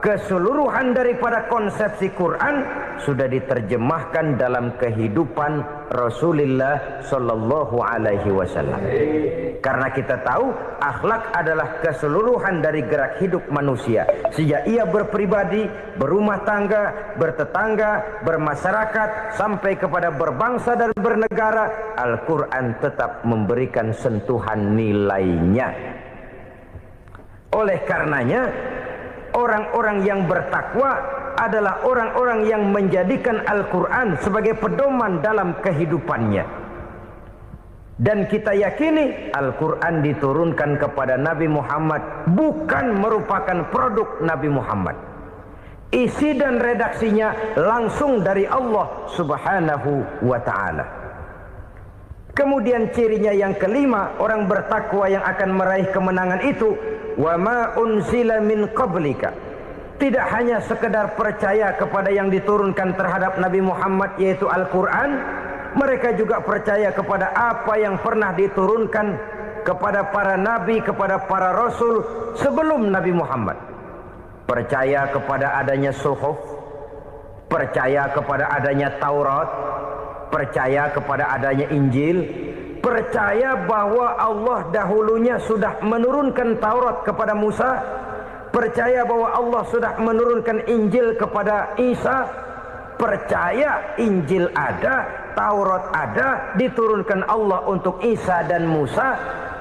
keseluruhan daripada konsepsi Quran sudah diterjemahkan dalam kehidupan Rasulullah sallallahu alaihi wasallam. Karena kita tahu akhlak adalah keseluruhan dari gerak hidup manusia. Sejak ia berpribadi, berumah tangga, bertetangga, bermasyarakat, sampai kepada berbangsa dan bernegara, Al-Quran tetap memberikan sentuhan nilainya. Oleh karenanya, orang-orang yang bertakwa adalah orang-orang yang menjadikan Al-Quran sebagai pedoman dalam kehidupannya. Dan kita yakini Al-Quran diturunkan kepada Nabi Muhammad bukan merupakan produk Nabi Muhammad. Isi dan redaksinya langsung dari Allah Subhanahu wa ta'ala. Kemudian cirinya yang kelima, orang bertakwa yang akan meraih kemenangan itu, wa ma unzila min qablika. Tidak hanya sekedar percaya kepada yang diturunkan terhadap Nabi Muhammad, yaitu Al-Quran, mereka juga percaya kepada apa yang pernah diturunkan kepada para nabi, kepada para rasul sebelum Nabi Muhammad. Percaya kepada adanya suhuf, percaya kepada adanya Taurat, percaya kepada adanya Injil, percaya bahwa Allah dahulunya sudah menurunkan Taurat kepada Musa, percaya bahwa Allah sudah menurunkan Injil kepada Isa, percaya Injil ada, Taurat ada, diturunkan Allah untuk Isa dan Musa,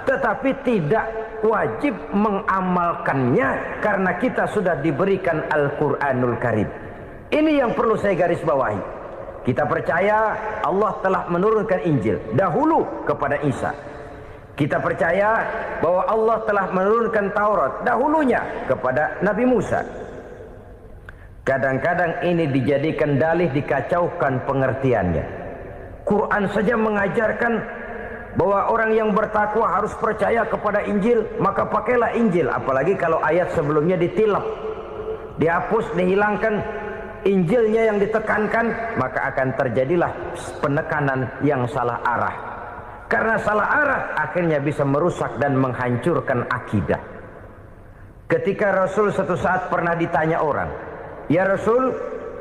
tetapi tidak wajib mengamalkannya karena kita sudah diberikan Al-Quranul Karim. Ini yang perlu saya garis bawahi. Kita percaya Allah telah menurunkan Injil dahulu kepada Isa. Kita percaya bahwa Allah telah menurunkan Taurat dahulunya kepada Nabi Musa. Kadang-kadang ini dijadikan dalih, dikacaukan pengertiannya. Quran saja mengajarkan bahwa orang yang bertakwa harus percaya kepada Injil, maka pakailah Injil. Apalagi kalau ayat sebelumnya ditilap, dihapus, dihilangkan, Injilnya yang ditekankan, maka akan terjadilah penekanan yang salah arah. Karena salah arah akhirnya bisa merusak dan menghancurkan akidah. Ketika Rasul satu saat pernah ditanya orang, "Ya Rasul,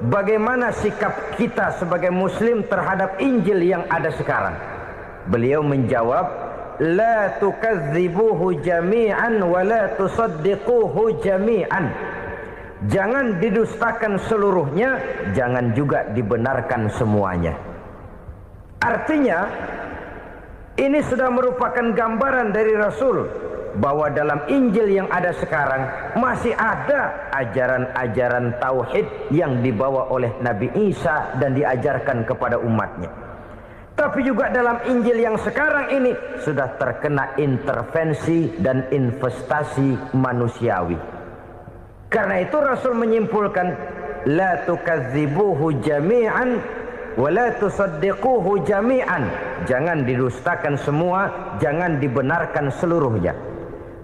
bagaimana sikap kita sebagai muslim terhadap Injil yang ada sekarang?" Beliau menjawab, "La tukadzibuhu jami'an wa la tusaddiquhu jami'an." Jangan didustakan seluruhnya, jangan juga dibenarkan semuanya. Artinya, ini sudah merupakan gambaran dari Rasul bahwa dalam Injil yang ada sekarang masih ada ajaran-ajaran tauhid yang dibawa oleh Nabi Isa dan diajarkan kepada umatnya. Tapi juga dalam Injil yang sekarang ini sudah terkena intervensi dan investasi manusiawi. Karena itu Rasul menyimpulkan, la tukadzibuhu jami'an wa la tusaddiquhu jami'an. Jangan didustakan semua, jangan dibenarkan seluruhnya.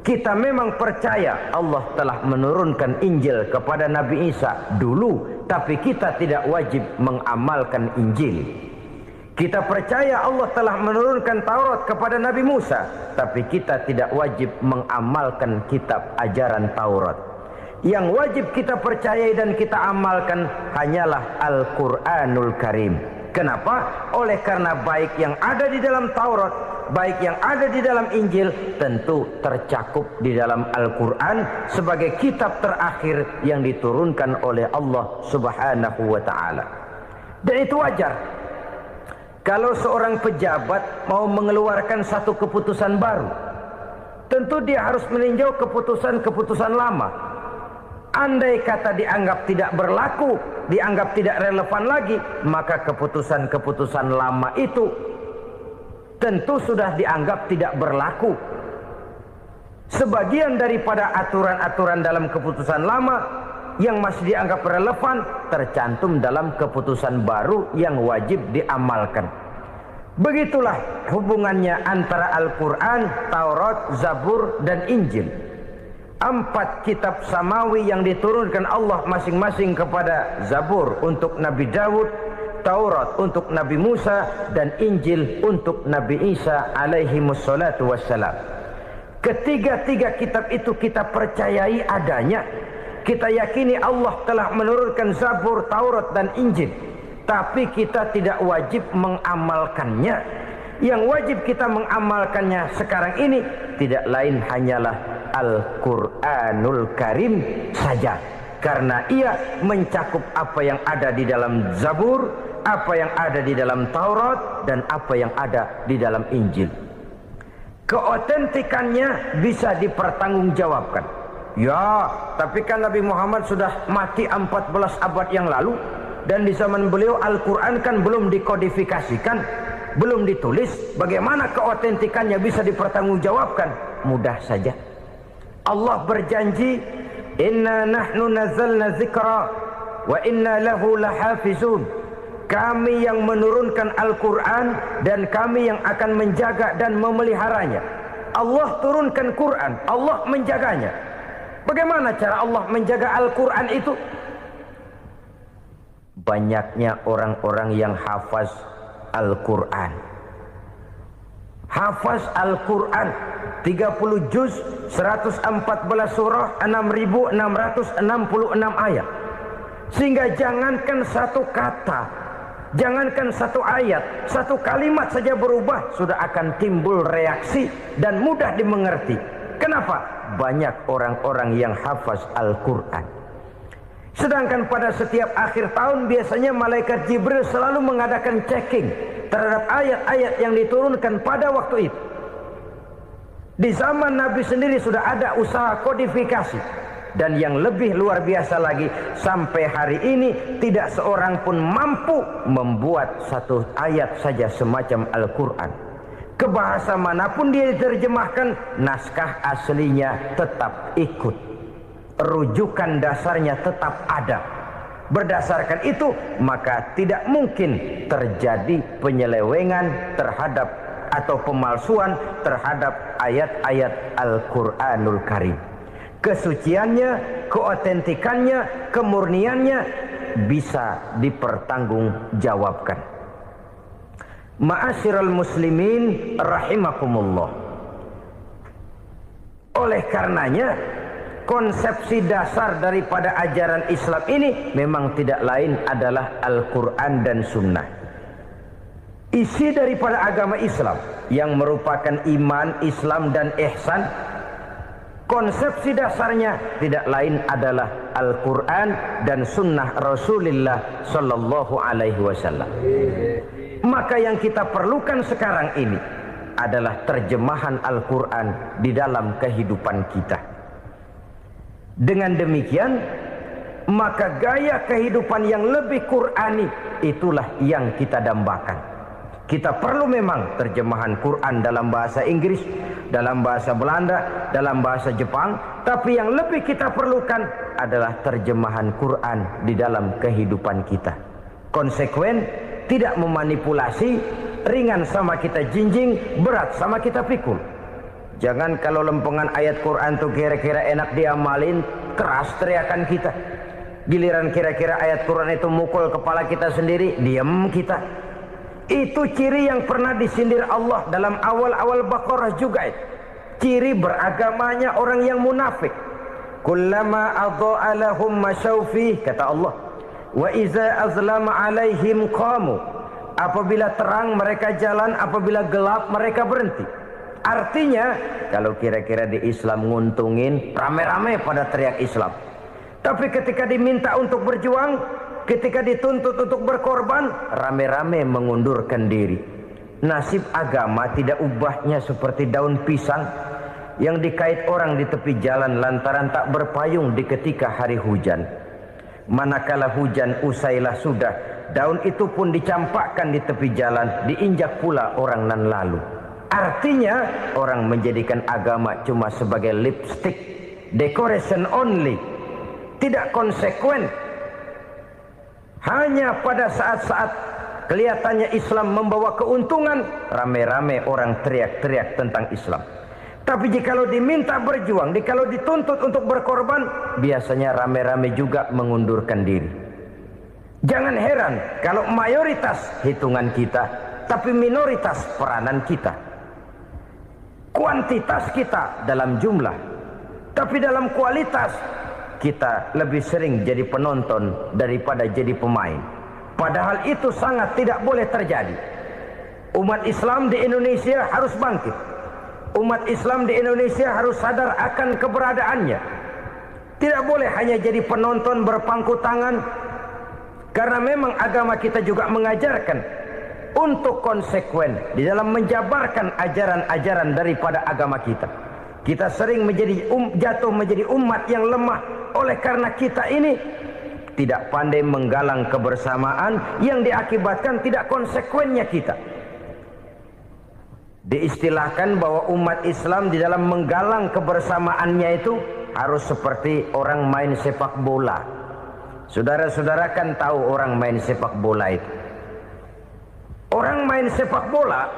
Kita memang percaya Allah telah menurunkan Injil kepada Nabi Isa dulu, tapi kita tidak wajib mengamalkan Injil. Kita percaya Allah telah menurunkan Taurat kepada Nabi Musa, tapi kita tidak wajib mengamalkan kitab ajaran Taurat. Yang wajib kita percayai dan kita amalkan hanyalah Al-Quranul Karim. Kenapa? Oleh karena baik yang ada di dalam Taurat, baik yang ada di dalam Injil, tentu tercakup di dalam Al-Quran sebagai kitab terakhir yang diturunkan oleh Allah Subhanahu wa Ta'ala. Dan itu wajar. Kalau seorang pejabat mau mengeluarkan satu keputusan baru, tentu dia harus meninjau keputusan-keputusan lama. Andai kata dianggap tidak berlaku, dianggap tidak relevan lagi, maka keputusan-keputusan lama itu tentu sudah dianggap tidak berlaku. Sebagian daripada aturan-aturan dalam keputusan lama yang masih dianggap relevan tercantum dalam keputusan baru yang wajib diamalkan. Begitulah hubungannya antara Al-Quran, Taurat, Zabur, dan Injil. 4 kitab samawi yang diturunkan Allah masing-masing kepada Zabur untuk Nabi Daud, Taurat untuk Nabi Musa, dan Injil untuk Nabi Isa alaihi wassalatu wassalam. Ketiga-tiga kitab itu kita percayai adanya. Kita yakini Allah telah menurunkan Zabur, Taurat, dan Injil. Tapi kita tidak wajib mengamalkannya. Yang wajib kita mengamalkannya sekarang ini tidak lain hanyalah Al-Quranul Karim saja. Karena ia mencakup apa yang ada di dalam Zabur, apa yang ada di dalam Taurat, dan apa yang ada di dalam Injil. Keotentikannya bisa dipertanggungjawabkan. Ya, tapi kan Nabi Muhammad sudah mati 14 abad yang lalu, dan di zaman beliau Al-Quran kan belum dikodifikasikan, belum ditulis. Bagaimana keotentikannya bisa dipertanggungjawabkan? Mudah saja. Allah berjanji, "Inna nahnu nazzalna dzikra wa inna lahu lahafizun." Kami yang menurunkan Al-Quran dan kami yang akan menjaga dan memeliharanya. Allah turunkan Quran, Allah menjaganya. Bagaimana cara Allah menjaga Al-Quran itu? Banyaknya orang-orang yang hafaz Al-Quran. Hafaz Al-Quran 30 juz, 114 surah, 6.666 ayat. Sehingga jangankan satu kata, Jangankan satu ayat, satu kalimat saja berubah, sudah akan timbul reaksi dan mudah dimengerti. Kenapa? Banyak orang-orang yang hafaz Al-Quran. Sedangkan pada setiap akhir tahun biasanya malaikat Jibril selalu mengadakan checking terhadap ayat-ayat yang diturunkan pada waktu itu. Di zaman Nabi sendiri sudah ada usaha kodifikasi. Dan yang lebih luar biasa lagi, sampai hari ini tidak seorang pun mampu membuat satu ayat saja semacam Al-Quran. Ke bahasa manapun dia diterjemahkan, naskah aslinya tetap ikut. Rujukan dasarnya tetap ada. Berdasarkan itu, maka tidak mungkin terjadi penyelewengan terhadap atau pemalsuan terhadap ayat-ayat Al-Quranul Karim. Kesuciannya, keotentikannya, kemurniannya bisa dipertanggungjawabkan. Ma'asyiral muslimin rahimakumullah. Oleh karenanya, konsepsi dasar daripada ajaran Islam ini memang tidak lain adalah Al-Quran dan Sunnah. Isi daripada agama Islam yang merupakan iman, Islam dan ihsan, konsepsi dasarnya tidak lain adalah Al-Quran dan Sunnah Rasulullah Sallallahu Alaihi Wasallam. Maka yang kita perlukan sekarang ini adalah terjemahan Al-Quran di dalam kehidupan kita. Dengan demikian, maka gaya kehidupan yang lebih Qurani itulah yang kita dambakan. Kita perlu memang terjemahan Quran dalam bahasa Inggris, dalam bahasa Belanda, dalam bahasa Jepang, tapi yang lebih kita perlukan adalah terjemahan Quran di dalam kehidupan kita. Konsekuen, tidak memanipulasi, ringan sama kita jinjing, berat sama kita pikul. Jangan kalau lempengan ayat Quran itu kira-kira enak diamalin, keras teriakan kita. Giliran kira-kira ayat Quran itu mukul kepala kita sendiri, diam kita. Itu ciri yang pernah disindir Allah dalam awal-awal Baqarah juga itu. Ciri beragamanya orang yang munafik. Kullama adha'a lahum masyawfi, kata Allah. Wa iza azlama alaihim qamu. Apabila terang mereka jalan, apabila gelap mereka berhenti. Artinya, kalau kira-kira di Islam nguntungin, rame-rame pada teriak Islam. Tapi ketika diminta untuk berjuang, ketika dituntut untuk berkorban, rame-rame mengundurkan diri. Nasib agama tidak ubahnya seperti daun pisang yang dikait orang di tepi jalan lantaran tak berpayung di ketika hari hujan. Manakala hujan usailah sudah, daun itu pun dicampakkan di tepi jalan, diinjak pula orang nan lalu. Artinya, orang menjadikan agama cuma sebagai lipstick, decoration only, tidak konsekuen. Hanya pada saat-saat kelihatannya Islam membawa keuntungan, rame-rame orang teriak-teriak tentang Islam. Tapi jikalau diminta berjuang, jikalau dituntut untuk berkorban, biasanya rame-rame juga mengundurkan diri. Jangan heran kalau mayoritas hitungan kita, tapi minoritas peranan kita. Kuantitas kita dalam jumlah, tapi dalam kualitas kita lebih sering jadi penonton daripada jadi pemain. Padahal itu sangat tidak boleh terjadi. Umat Islam di Indonesia harus bangkit. Umat Islam di Indonesia harus sadar akan keberadaannya. Tidak boleh hanya jadi penonton berpangku tangan. Karena memang agama kita juga mengajarkan untuk konsekuen di dalam menjabarkan ajaran-ajaran daripada agama kita. Kita sering menjadi jatuh menjadi umat yang lemah oleh karena kita ini tidak pandai menggalang kebersamaan yang diakibatkan tidak konsekuennya kita. Diistilahkan bahwa umat Islam di dalam menggalang kebersamaannya itu harus seperti orang main sepak bola. Saudara-saudara kan tahu orang main sepak bola itu. Orang main sepak bola,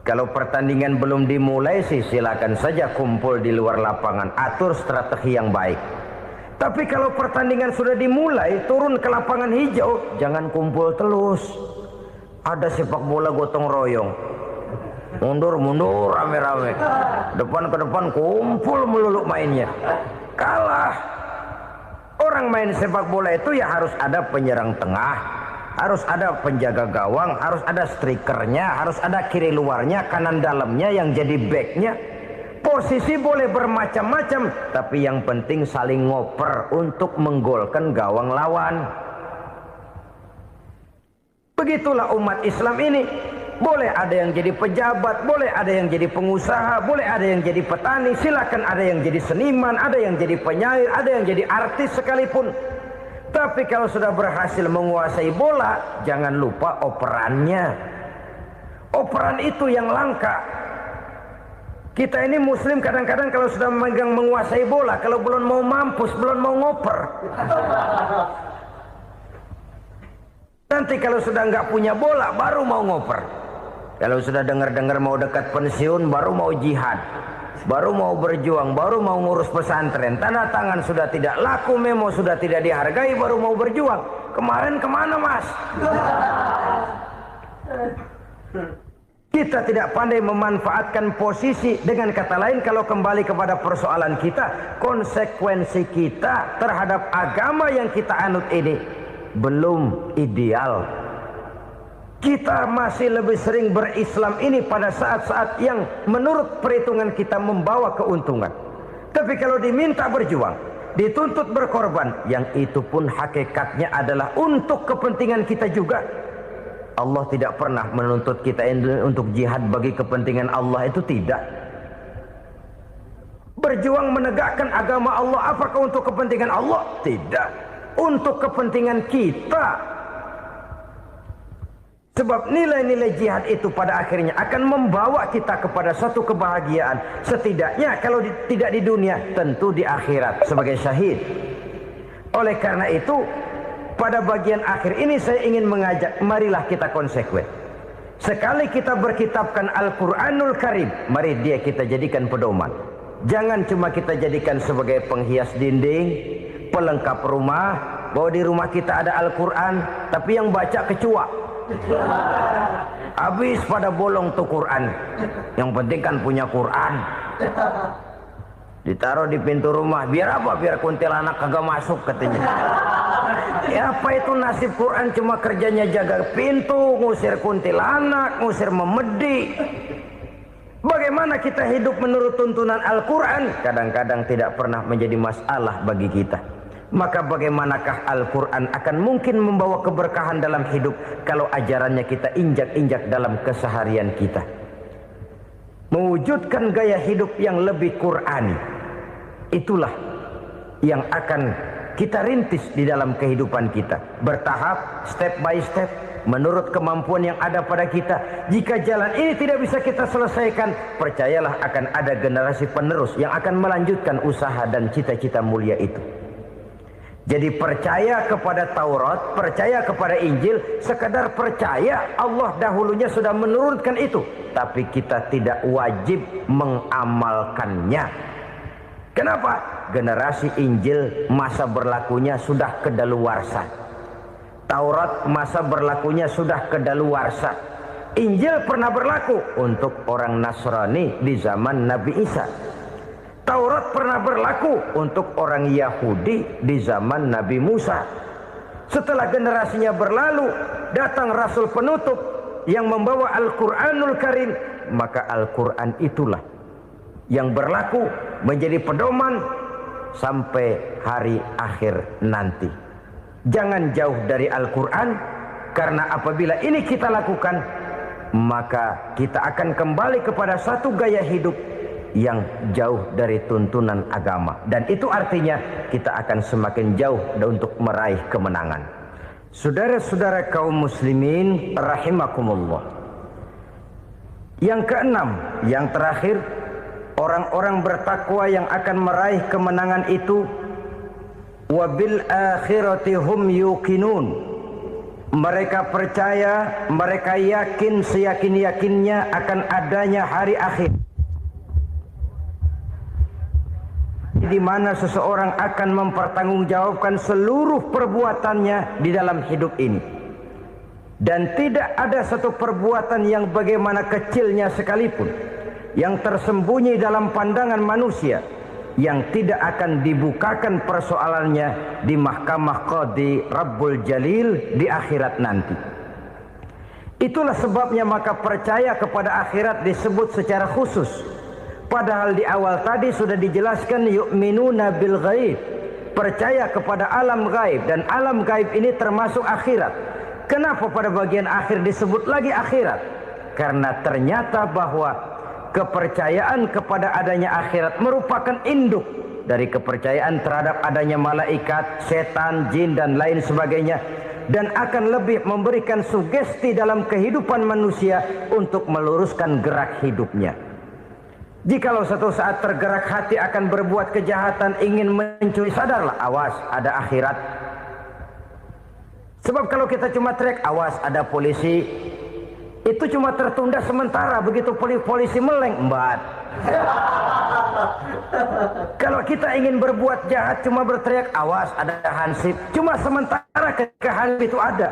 kalau pertandingan belum dimulai sih silakan saja kumpul di luar lapangan, atur strategi yang baik. Tapi kalau pertandingan sudah dimulai, turun ke lapangan hijau, jangan kumpul terus. Ada sepak bola gotong royong, mundur-mundur rame-rame, depan ke depan kumpul melulu mainnya. Kalah. Orang main sepak bola itu ya harus ada penyerang tengah, harus ada penjaga gawang, harus ada strikernya, harus ada kiri luarnya, kanan dalamnya yang jadi backnya. Posisi boleh bermacam-macam, tapi yang penting saling ngoper untuk menggolkan gawang lawan. Begitulah umat Islam ini. Boleh ada yang jadi pejabat, boleh ada yang jadi pengusaha, boleh ada yang jadi petani, silakan ada yang jadi seniman, ada yang jadi penyair, ada yang jadi artis sekalipun. Tapi kalau sudah berhasil menguasai bola, jangan lupa operannya. Operan itu yang langka. Kita ini muslim kadang-kadang kalau sudah memegang menguasai bola, kalau belum mau mampus, belum mau ngoper. Nanti kalau sudah nggak punya bola, baru mau ngoper. Kalau sudah dengar-dengar mau dekat pensiun, baru mau jihad, baru mau berjuang, baru mau ngurus pesantren. Tanda tangan sudah tidak laku, memo sudah tidak dihargai, baru mau berjuang. Kemarin kemana, Mas? Kita tidak pandai memanfaatkan posisi. Dengan kata lain, kalau kembali kepada persoalan kita, konsekuensi kita terhadap agama yang kita anut ini belum ideal. Kita masih lebih sering berislam ini pada saat-saat yang menurut perhitungan kita membawa keuntungan. Tapi kalau diminta berjuang, dituntut berkorban, yang itu pun hakikatnya adalah untuk kepentingan kita juga. Allah tidak pernah menuntut kita untuk jihad bagi kepentingan Allah, itu tidak. Berjuang menegakkan agama Allah, apakah untuk kepentingan Allah? Tidak. Untuk kepentingan kita. Sebab nilai-nilai jihad itu pada akhirnya akan membawa kita kepada satu kebahagiaan. Setidaknya kalau tidak di dunia, tentu di akhirat sebagai syahid. Oleh karena itu, pada bagian akhir ini saya ingin mengajak, marilah kita konsekuen. Sekali kita berkitabkan Al-Quranul Karim, mari dia kita jadikan pedoman. Jangan cuma kita jadikan sebagai penghias dinding, pelengkap rumah, bahwa di rumah kita ada Al-Quran, tapi yang baca kecoa. Habis pada bolong tuh Quran. Yang penting kan punya Quran. Ditaruh di pintu rumah. Biar apa? Biar kuntilanak kagak masuk katanya. Ya apa itu nasib Quran, cuma kerjanya jaga pintu, ngusir kuntilanak, ngusir memedi. Bagaimana kita hidup menurut tuntunan Al-Quran? Kadang-kadang tidak pernah menjadi masalah bagi kita. Maka bagaimanakah Al-Quran akan mungkin membawa keberkahan dalam hidup kalau ajarannya kita injak-injak dalam keseharian kita? Mewujudkan gaya hidup yang lebih Qurani, itulah yang akan kita rintis di dalam kehidupan kita. Bertahap, step by step, menurut kemampuan yang ada pada kita. Jika jalan ini tidak bisa kita selesaikan, percayalah akan ada generasi penerus yang akan melanjutkan usaha dan cita-cita mulia itu. Jadi percaya kepada Taurat, percaya kepada Injil, sekadar percaya Allah dahulunya sudah menurunkan itu. Tapi kita tidak wajib mengamalkannya. Kenapa? Generasi Injil masa berlakunya sudah kedaluarsa. Taurat masa berlakunya sudah kedaluarsa. Injil pernah berlaku untuk orang Nasrani di zaman Nabi Isa. Taurat pernah berlaku untuk orang Yahudi di zaman Nabi Musa. Setelah generasinya berlalu, datang Rasul penutup yang membawa Al-Quranul Karim. Maka Al-Quran itulah yang berlaku menjadi pedoman sampai hari akhir nanti. Jangan jauh dari Al-Quran, karena apabila ini kita lakukan, maka kita akan kembali kepada satu gaya hidup yang jauh dari tuntunan agama, dan itu artinya kita akan semakin jauh untuk meraih kemenangan. Saudara-saudara kaum muslimin rahimakumullah. Yang keenam, yang terakhir, orang-orang bertakwa yang akan meraih kemenangan itu wabil akhirati hum yuqinun. Mereka percaya, mereka yakin seyakin-yakinnya akan adanya hari akhir, di mana seseorang akan mempertanggungjawabkan seluruh perbuatannya di dalam hidup ini. Dan tidak ada satu perbuatan yang bagaimana kecilnya sekalipun yang tersembunyi dalam pandangan manusia yang tidak akan dibukakan persoalannya di mahkamah Qadi Rabbul Jalil di akhirat nanti. Itulah sebabnya maka percaya kepada akhirat disebut secara khusus. Padahal di awal tadi sudah dijelaskan yu'minuna bil ghaib, percaya kepada alam gaib, dan alam gaib ini termasuk akhirat. Kenapa pada bagian akhir disebut lagi akhirat? Karena ternyata bahwa kepercayaan kepada adanya akhirat merupakan induk dari kepercayaan terhadap adanya malaikat, setan, jin dan lain sebagainya, dan akan lebih memberikan sugesti dalam kehidupan manusia untuk meluruskan gerak hidupnya. Jikalau satu saat tergerak hati akan berbuat kejahatan, ingin mencuri, sadarlah, awas ada akhirat. Sebab kalau kita cuma teriak awas ada polisi, itu cuma tertunda sementara. Begitu polisi meleng, embat. Kalau kita ingin berbuat jahat cuma berteriak awas ada hansip, cuma sementara ketika hansip itu ada.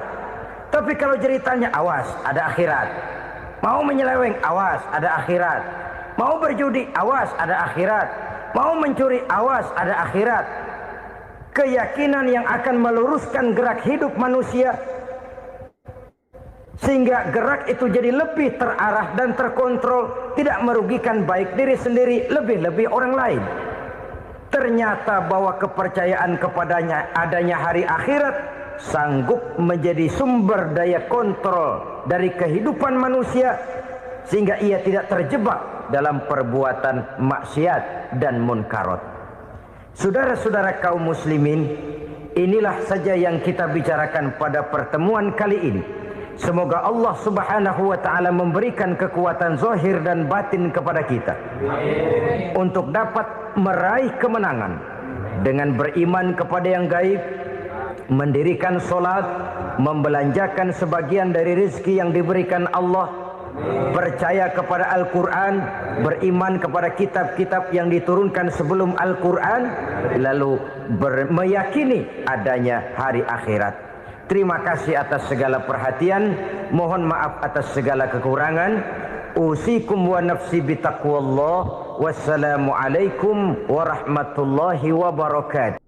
Tapi kalau ceritanya awas ada akhirat, mau menyeleweng awas ada akhirat, mau berjudi awas ada akhirat, mau mencuri awas ada akhirat. Keyakinan yang akan meluruskan gerak hidup manusia sehingga gerak itu jadi lebih terarah dan terkontrol, tidak merugikan baik diri sendiri, lebih-lebih orang lain. Ternyata bahwa kepercayaan kepadanya adanya hari akhirat sanggup menjadi sumber daya kontrol dari kehidupan manusia, sehingga ia tidak terjebak dalam perbuatan maksiat dan munkarat. Saudara-saudara kaum muslimin, inilah saja yang kita bicarakan pada pertemuan kali ini. Semoga Allah subhanahu wa ta'ala memberikan kekuatan zahir dan batin kepada kita. Amin. Untuk dapat meraih kemenangan dengan beriman kepada yang gaib, mendirikan solat, membelanjakan sebagian dari rezeki yang diberikan Allah, percaya kepada Al-Quran, beriman kepada kitab-kitab yang diturunkan sebelum Al-Quran, lalu meyakini adanya hari akhirat. Terima kasih atas segala perhatian, mohon maaf atas segala kekurangan. Usikum wa nafsi bitaqwallah. Wassalamu alaikum warahmatullahi wabarakatuh.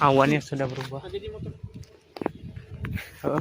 Awannya sudah berubah. Oh.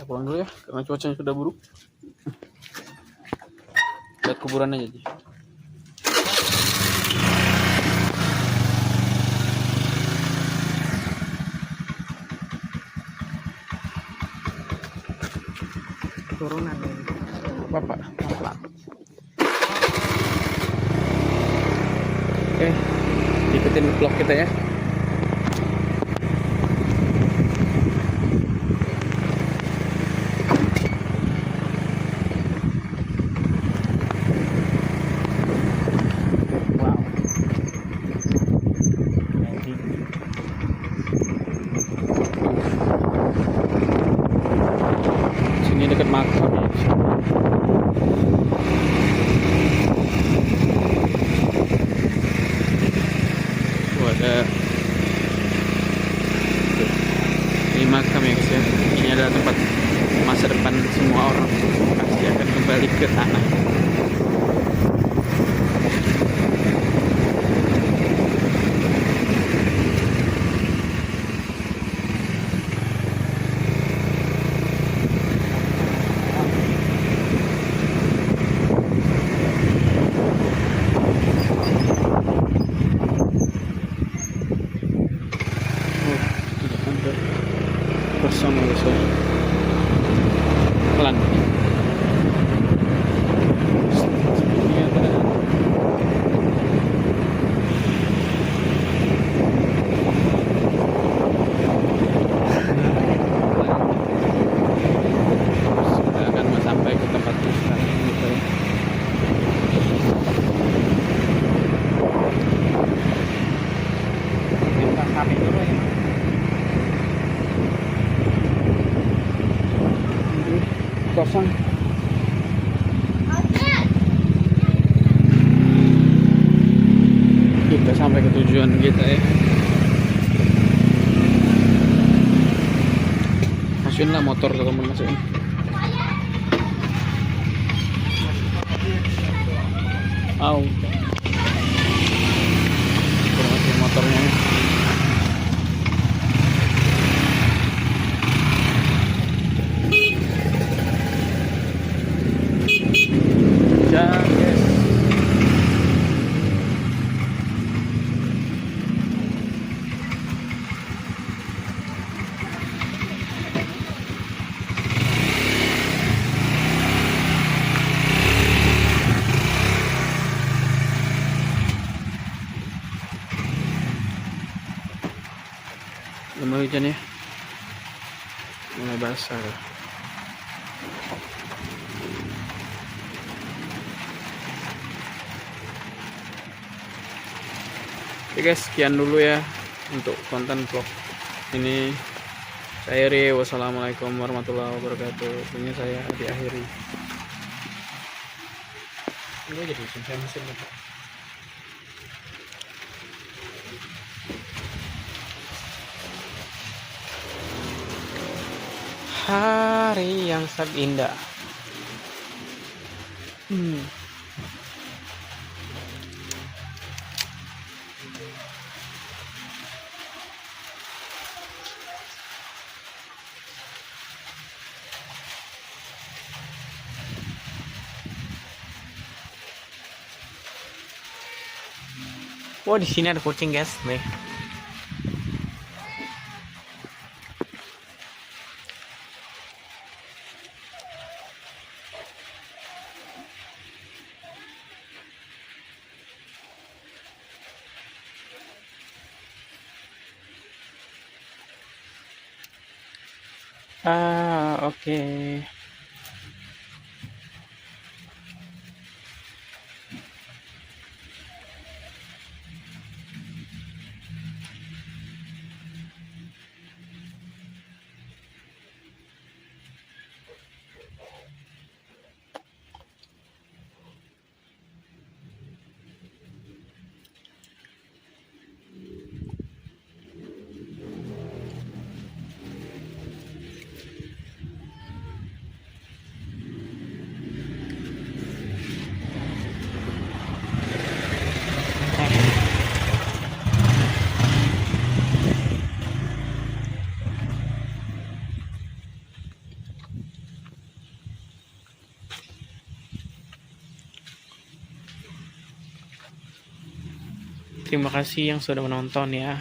Kita pulang dulu ya, karena cuacanya sudah buruk. Lihat kuburan aja, Ji. Turunan ya. Bapak, pelan. Oke, ikutin vlog kita ya. Wow. Sini dekat makam ya. Tuh ada. Ini makam ya guys ya. Ini adalah tempat masa depan semua orang pasti akan kembali ke tanah. Oh, tidak hampir kosong guys ya. Pelan. Ini ada sudah akan sampai ke tempat sekarang gitu ya. Kita kami dulu ya. Kosong. Kita sampai ke tujuan kita ya. Masukin lah motor ke temen masukin. Au. Masukin motornya. Jangan guys. Mulai hujan ya. Mulai basah ya. Oke guys, sekian dulu ya untuk konten vlog ini. Saya Ri, wassalamualaikum warahmatullahi wabarakatuh. Ini saya diakhiri. Ini jadi mesin. Hari yang sangat indah. Oh, di sini ada kucing guys, nih. Oke. terima kasih yang sudah menonton ya.